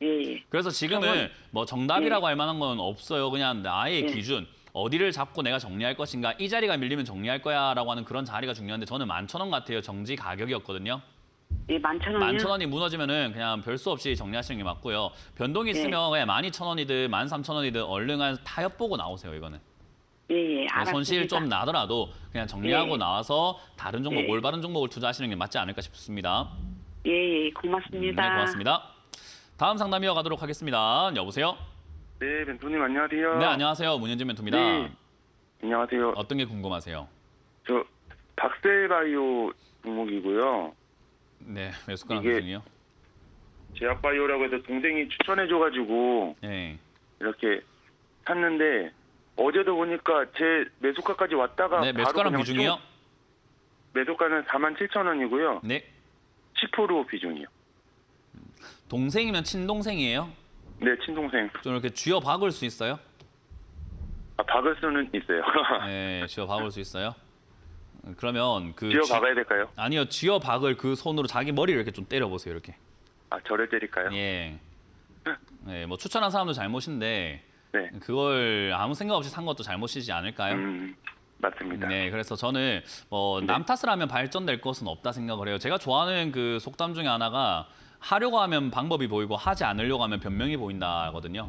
예, 예. 그래서 지금은 뭐 정답이라고 할 만한 건 없어요. 그냥 나의 기준. 어디를 잡고 내가 정리할 것인가. 이 자리가 밀리면 정리할 거야라고 하는 그런 자리가 중요한데 저는 11,000원 같아요. 정지 가격이었거든요. 예, 11,000원이요? 11,000원이 무너지면은 그냥 별 수 없이 정리하시는 게 맞고요. 변동이 있으면 그냥 12,000원이든 13,000원이든 얼른 타협 보고 나오세요. 이거는. 예, 알았습니다. 손실 좀 나더라도 그냥 정리하고 예. 나와서 다른 종목, 예. 올바른 종목을 투자하시는 게 맞지 않을까 싶습니다. 예, 고맙습니다. 네, 고맙습니다. 다음 상담 이어가도록 하겠습니다. 여보세요? 네, 멘토님 안녕하세요. 네, 안녕하세요. 문현진 멘토입니다. 네. 안녕하세요. 어떤 게 궁금하세요? 저 박셀바이오 종목이고요. 네, 매수가 이게- 기준이요? 제약바이오라고 해서 동생이 추천해줘가지고 네. 이렇게 샀는데 어제도 보니까 제 매수가까지 왔다가 네, 매수가랑 바로 그냥 비중이요? 쭉 매수가는 47,000원이고요. 네. 10% 비중이요. 동생이면 친동생이에요? 네, 친동생. 좀 이렇게 쥐어 박을 수 있어요? 박을 수는 있어요. 네, 쥐어 박을 수 있어요. 그러면 그 지어 박아야 될까요? 아니요, 쥐어 박을 그 손으로 자기 머리를 이렇게 좀 때려 보세요, 이렇게. 저를 때릴까요? 예. 네, 뭐 추천한 사람도 잘못인데 네. 그걸 아무 생각 없이 산 것도 잘못이지 않을까요? 맞습니다. 네, 그래서 저는 남 탓을 하면 발전될 것은 없다 생각을 해요. 제가 좋아하는 그 속담 중에 하나가 하려고 하면 방법이 보이고 하지 않으려고 하면 변명이 보인다거든요.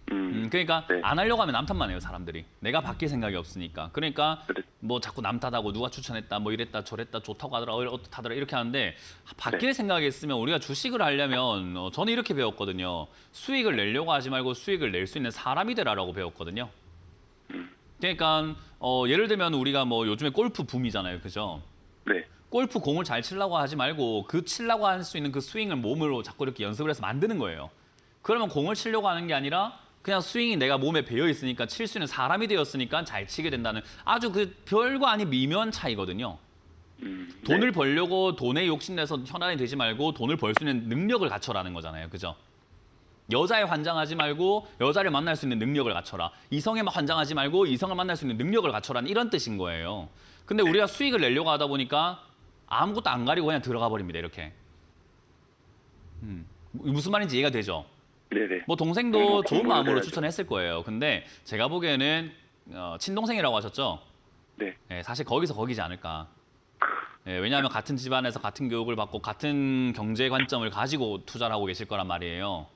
그러니까 네. 안 하려고 하면 남 탓만 해요, 사람들이. 내가 바뀔 생각이 없으니까. 그러니까 그래. 뭐 자꾸 남 탓하고 누가 추천했다, 뭐 이랬다, 저랬다, 좋다고 하더라, 어떻다더라 이렇게 하는데 바뀔 네. 생각이 있으면 우리가 주식을 하려면 저는 이렇게 배웠거든요. 수익을 내려고 하지 말고 수익을 낼 수 있는 사람이 되라라고 배웠거든요. 그러니까 예를 들면 우리가 뭐 요즘에 골프 붐이잖아요, 그죠? 네. 골프 공을 잘 치려고 하지 말고 그 치려고 할 수 있는 그 스윙을 몸으로 자꾸 이렇게 연습을 해서 만드는 거예요. 그러면 공을 치려고 하는 게 아니라 그냥 스윙이 내가 몸에 배어 있으니까 칠 수 있는 사람이 되었으니까 잘 치게 된다는 아주 그 별거 아닌 미묘한 차이거든요. 돈을 벌려고 돈에 욕심내서 현안이 되지 말고 돈을 벌 수 있는 능력을 갖춰라는 거잖아요, 그죠? 여자에 환장하지 말고 여자를 만날 수 있는 능력을 갖춰라. 이성에만 환장하지 말고 이성을 만날 수 있는 능력을 갖춰라는 이런 뜻인 거예요. 근데 우리가 수익을 내려고 하다 보니까 아무것도 안 가리고 그냥 들어가 버립니다, 이렇게. 무슨 말인지 이해가 되죠? 네네. 뭐 동생도 좋은 마음으로 해야죠. 추천했을 거예요. 근데 제가 보기에는 친동생이라고 하셨죠? 네. 네, 사실 거기서 거기지 않을까. 네, 왜냐하면 같은 집안에서 같은 교육을 받고 같은 경제 관점을 가지고 투자를 하고 계실 거란 말이에요.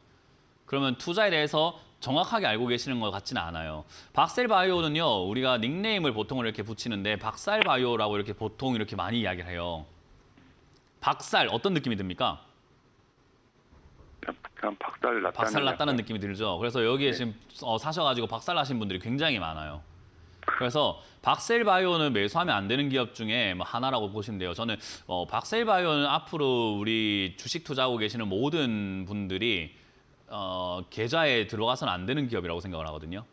그러면 투자에 대해서 정확하게 알고 계시는 것 같지는 않아요. 박셀바이오는요, 우리가 닉네임을 보통 이렇게 붙이는데 박살바이오라고 이렇게 보통 이렇게 많이 이야기를 해요. 박살 어떤 느낌이 듭니까? 그냥 박살 났다는. 박살 났다는 약간- 느낌이 들죠. 그래서 여기에 네. 지금 사셔가지고 박살 나신 분들이 굉장히 많아요. 그래서 박셀바이오는 매수하면 안 되는 기업 중에 뭐 하나라고 보시면 돼요. 저는 박셀바이오는 앞으로 우리 주식 투자하고 계시는 모든 분들이 계좌에 들어가서는 안 되는 기업이라고 생각을 하거든요.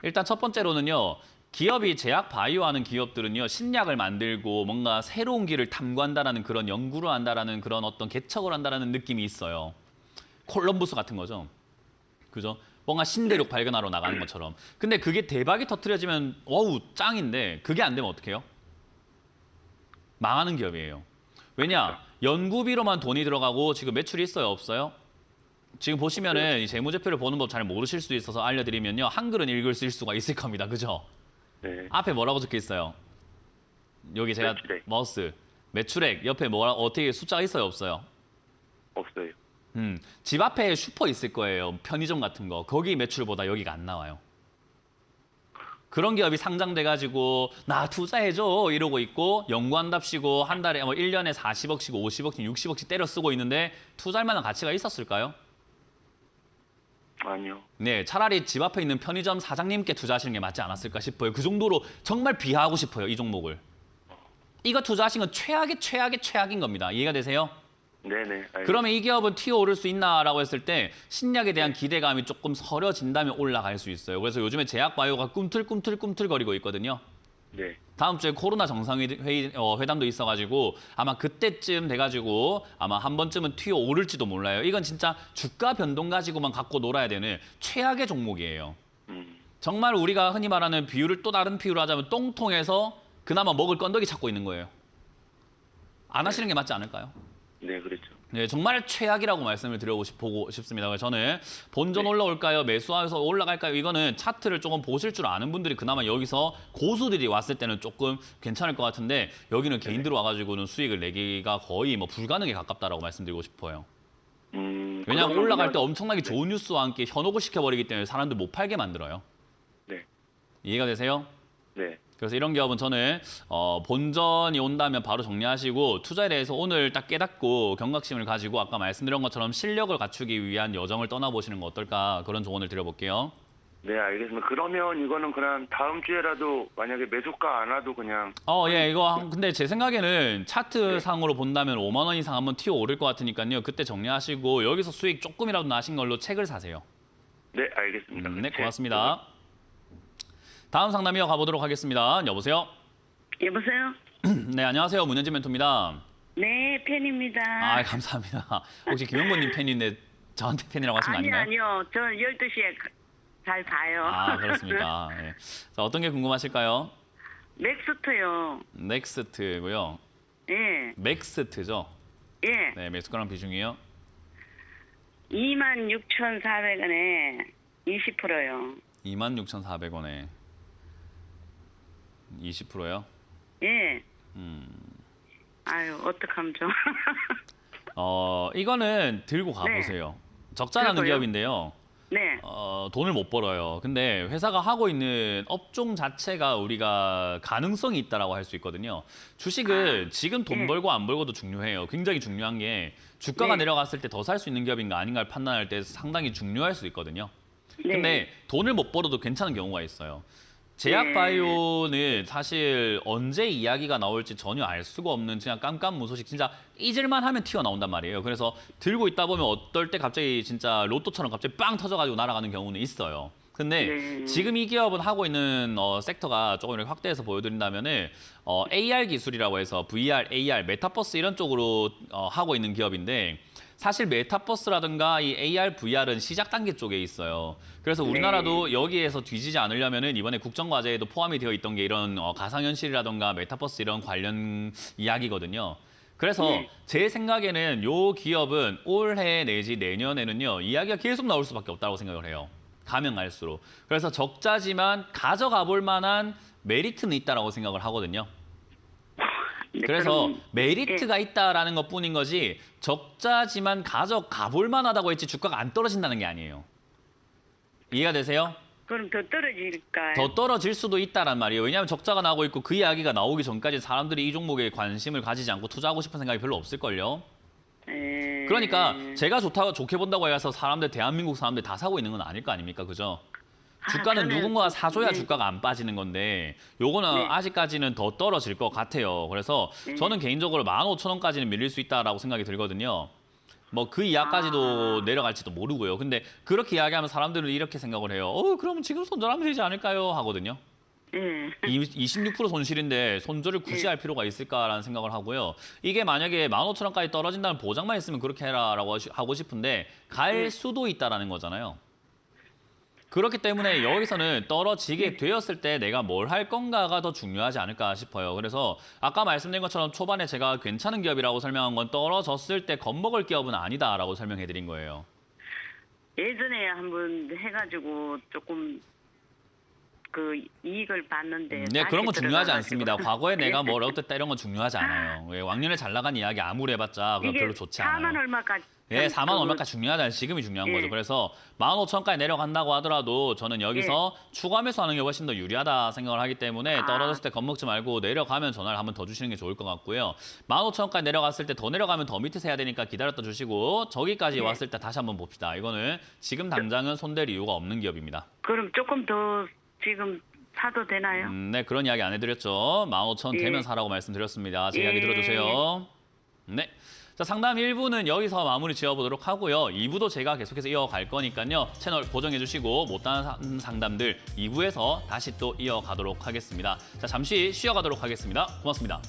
일단 첫 번째로는요. 기업이 제약 바이오하는 기업들은요. 신약을 만들고 뭔가 새로운 길을 탐구한다라는 그런 연구를 한다라는 그런 어떤 개척을 한다라는 느낌이 있어요. 콜럼부스 같은 거죠. 그죠? 뭔가 신대륙 발견하러 나가는 것처럼. 근데 그게 대박이 터트려지면 어우 짱인데 그게 안 되면 어떡해요? 망하는 기업이에요. 왜냐? 연구비로만 돈이 들어가고 지금 매출이 있어요? 없어요? 지금 보시면은 이 재무제표를 보는 법 잘 모르실 수도 있어서 알려드리면요. 한글은 읽을 수 있을 수가 있을 겁니다. 그죠? 네. 앞에 뭐라고 적혀 있어요? 여기 제가 매출액. 마우스 매출액 옆에 어떻게 숫자가 있어요? 없어요? 없어요. 집 앞에 슈퍼 있을 거예요. 편의점 같은 거. 거기 매출보다 여기가 안 나와요. 그런 기업이 상장돼가지고 나 투자해줘 이러고 있고 연구한답시고 한 달에 1년에 40억씩 50억씩 60억씩 때려 쓰고 있는데 투자할 만한 가치가 있었을까요? 아니요. 네, 차라리 집 앞에 있는 편의점 사장님께 투자하시는 게 맞지 않았을까 싶어요. 그 정도로 정말 비하하고 싶어요, 이 종목을. 이거 투자하신 건 최악인 겁니다. 이해가 되세요? 네네. 알겠습니다. 그러면 이 기업은 튀어오를 수 있나라고 했을 때 신약에 대한 기대감이 조금 서려진다면 올라갈 수 있어요. 그래서 요즘에 제약바이오가 꿈틀꿈틀거리고 있거든요. 네. 다음 주에 코로나 정상회담도 있어가지고 아마 그때쯤 돼가지고 아마 한 번쯤은 튀어오를지도 몰라요. 이건 진짜 주가 변동 가지고만 갖고 놀아야 되는 최악의 종목이에요. 정말 우리가 흔히 말하는 비유를 또 다른 비유로 하자면 똥통에서 그나마 먹을 건더기 찾고 있는 거예요. 안 하시는 게 맞지 않을까요? 네, 그렇죠. 네, 정말 최악이라고 말씀을 보고 싶습니다. 그래서 저는 본전 올라올까요? 매수해서 올라갈까요? 이거는 차트를 조금 보실 줄 아는 분들이 그나마 여기서 고수들이 왔을 때는 조금 괜찮을 것 같은데 여기는 개인들 와가지고는 수익을 내기가 거의 뭐 불가능에 가깝다라고 말씀드리고 싶어요. 왜냐하면 올라갈 때 엄청나게 좋은 뉴스와 함께 현혹을 시켜버리기 때문에 사람들 못 팔게 만들어요. 네. 이해가 되세요? 네. 그래서 이런 기업은 저는 본전이 온다면 바로 정리하시고 투자에 대해서 오늘 딱 깨닫고 경각심을 가지고 아까 말씀드린 것처럼 실력을 갖추기 위한 여정을 떠나보시는 거 어떨까 그런 조언을 드려볼게요. 네, 알겠습니다. 그러면 이거는 그냥 다음 주에라도 만약에 매수가 안 와도 그냥 예, 이거 근데 제 생각에는 차트 상으로 본다면 5만 원 이상 한번 튀어 오를 것 같으니까요. 그때 정리하시고 여기서 수익 조금이라도 나신 걸로 책을 사세요. 네, 알겠습니다. 네, 고맙습니다. 다음 상담 이어가 보도록 하겠습니다. 여보세요? 여보세요? 네, 안녕하세요. 문현진 멘토입니다. 네, 팬입니다. 아, 감사합니다. 혹시 김영곤님 팬인데 저한테 팬이라고 하신 거 아닌가요? 아니요. 저 12시에 잘 봐요. 아, 그렇습니까? 네. 자, 어떤 게 궁금하실까요? 넥스트요. 넥스트고요. 예. 맥스트죠? 예. 네, 매수가랑 비중이요. 26,400원에 20%요. 26,400원에 20%요? 예. 아유, 어떡하면 좀. 이거는 들고 가보세요. 적자나는 들고요? 기업인데요. 네. 돈을 못 벌어요. 근데 회사가 하고 있는 업종 자체가 우리가 가능성이 있다라고 할 수 있거든요. 주식은 지금 돈 네. 벌고 안 벌고도 중요해요. 굉장히 중요한 게 주가가 네. 내려갔을 때 더 살 수 있는 기업인가 아닌가를 판단할 때 상당히 중요할 수 있거든요. 네. 근데 돈을 못 벌어도 괜찮은 경우가 있어요. 제약바이오는 사실 언제 이야기가 나올지 전혀 알 수가 없는 그냥 깜깜무소식 진짜 잊을만 하면 튀어나온단 말이에요. 그래서 들고 있다 보면 어떨 때 갑자기 진짜 로또처럼 갑자기 빵 터져가지고 날아가는 경우는 있어요. 근데 네. 지금 이 기업은 하고 있는 섹터가 조금 이렇게 확대해서 보여드린다면은 AR 기술이라고 해서 VR, AR, 메타버스 이런 쪽으로 하고 있는 기업인데 사실 메타버스라든가 이 AR, VR은 시작 단계 쪽에 있어요. 그래서 우리나라도 여기에서 뒤지지 않으려면은 이번에 국정과제에도 포함이 되어 있던 게 이런 가상현실이라든가 메타버스 이런 관련 이야기거든요. 그래서 제 생각에는 요 기업은 올해 내지 내년에는요 이야기가 계속 나올 수밖에 없다고 생각을 해요. 가면 갈수록. 그래서 적자지만 가져가 볼 만한 메리트는 있다라고 생각을 하거든요. 네, 그래서 그럼, 메리트가 있다라는 것뿐인 거지 적자지만 가져가 볼 만하다고 했지 주가가 안 떨어진다는 게 아니에요. 이해가 되세요? 그럼 더 떨어질까요? 더 떨어질 수도 있다란 말이에요. 왜냐하면 적자가 나오고 있고 그 이야기가 나오기 전까지 사람들이 이 종목에 관심을 가지지 않고 투자하고 싶은 생각이 별로 없을걸요. 예. 그러니까 제가 좋게 본다고 해서 사람들 대한민국 사람들 다 사고 있는 건 아닐 거 아닙니까? 그죠? 주가는 저는- 누군가가 사줘야 네. 주가가 안 빠지는 건데 요거는 네. 아직까지는 더 떨어질 것 같아요. 그래서 저는 개인적으로 15,000원까지는 밀릴 수 있다라고 생각이 들거든요. 뭐 그 이하까지도 내려갈지도 모르고요. 근데 그렇게 이야기하면 사람들은 이렇게 생각을 해요. 그럼 지금 손절하면 되지 않을까요? 하거든요. 예. 26% 손실인데 손절을 굳이 할 필요가 있을까라는 생각을 하고요. 이게 만약에 15,000원까지 떨어진다는 보장만 있으면 그렇게 해라라고 하고 싶은데 갈 수도 있다라는 거잖아요. 그렇기 때문에 여기서는 떨어지게 되었을 때 내가 뭘 할 건가가 더 중요하지 않을까 싶어요. 그래서 아까 말씀드린 것처럼 초반에 제가 괜찮은 기업이라고 설명한 건 떨어졌을 때 겁먹을 기업은 아니다라고 설명해드린 거예요. 예전에 한번 해가지고 조금 그 이익을 봤는데. 네, 그런 건 다시 중요하지 들어가가지고. 않습니다. 과거에 내가 뭘 어땠다 이런 건 중요하지 않아요. 왜 왕년에 잘 나간 이야기 아무리 해봤자 그건 이게 별로 좋지 4만 않아요. 얼마까지. 예, 4만 얼마까지 중요하지 않아요. 지금이 중요한 거죠. 그래서 15,000원까지 내려간다고 하더라도 저는 여기서 추가 매수하는 게 훨씬 더 유리하다 생각을 하기 때문에 떨어졌을 때 겁먹지 말고 내려가면 전화를 한번 더 주시는 게 좋을 것 같고요. 15,000원까지 내려갔을 때 더 내려가면 더 밑에서 해야 되니까 기다렸다 주시고 저기까지 왔을 때 다시 한번 봅시다. 이거는 지금 당장은 손댈 이유가 없는 기업입니다. 그럼 조금 더 지금 사도 되나요? 네, 그런 이야기 안 해드렸죠. 15,000원 되면 사라고 말씀드렸습니다. 제 이야기 들어주세요. 네. 자, 상담 1부는 여기서 마무리 지어보도록 하고요. 2부도 제가 계속해서 이어갈 거니까요. 채널 고정해 주시고 못다한 상담들 2부에서 다시 또 이어가도록 하겠습니다. 자, 잠시 쉬어가도록 하겠습니다. 고맙습니다.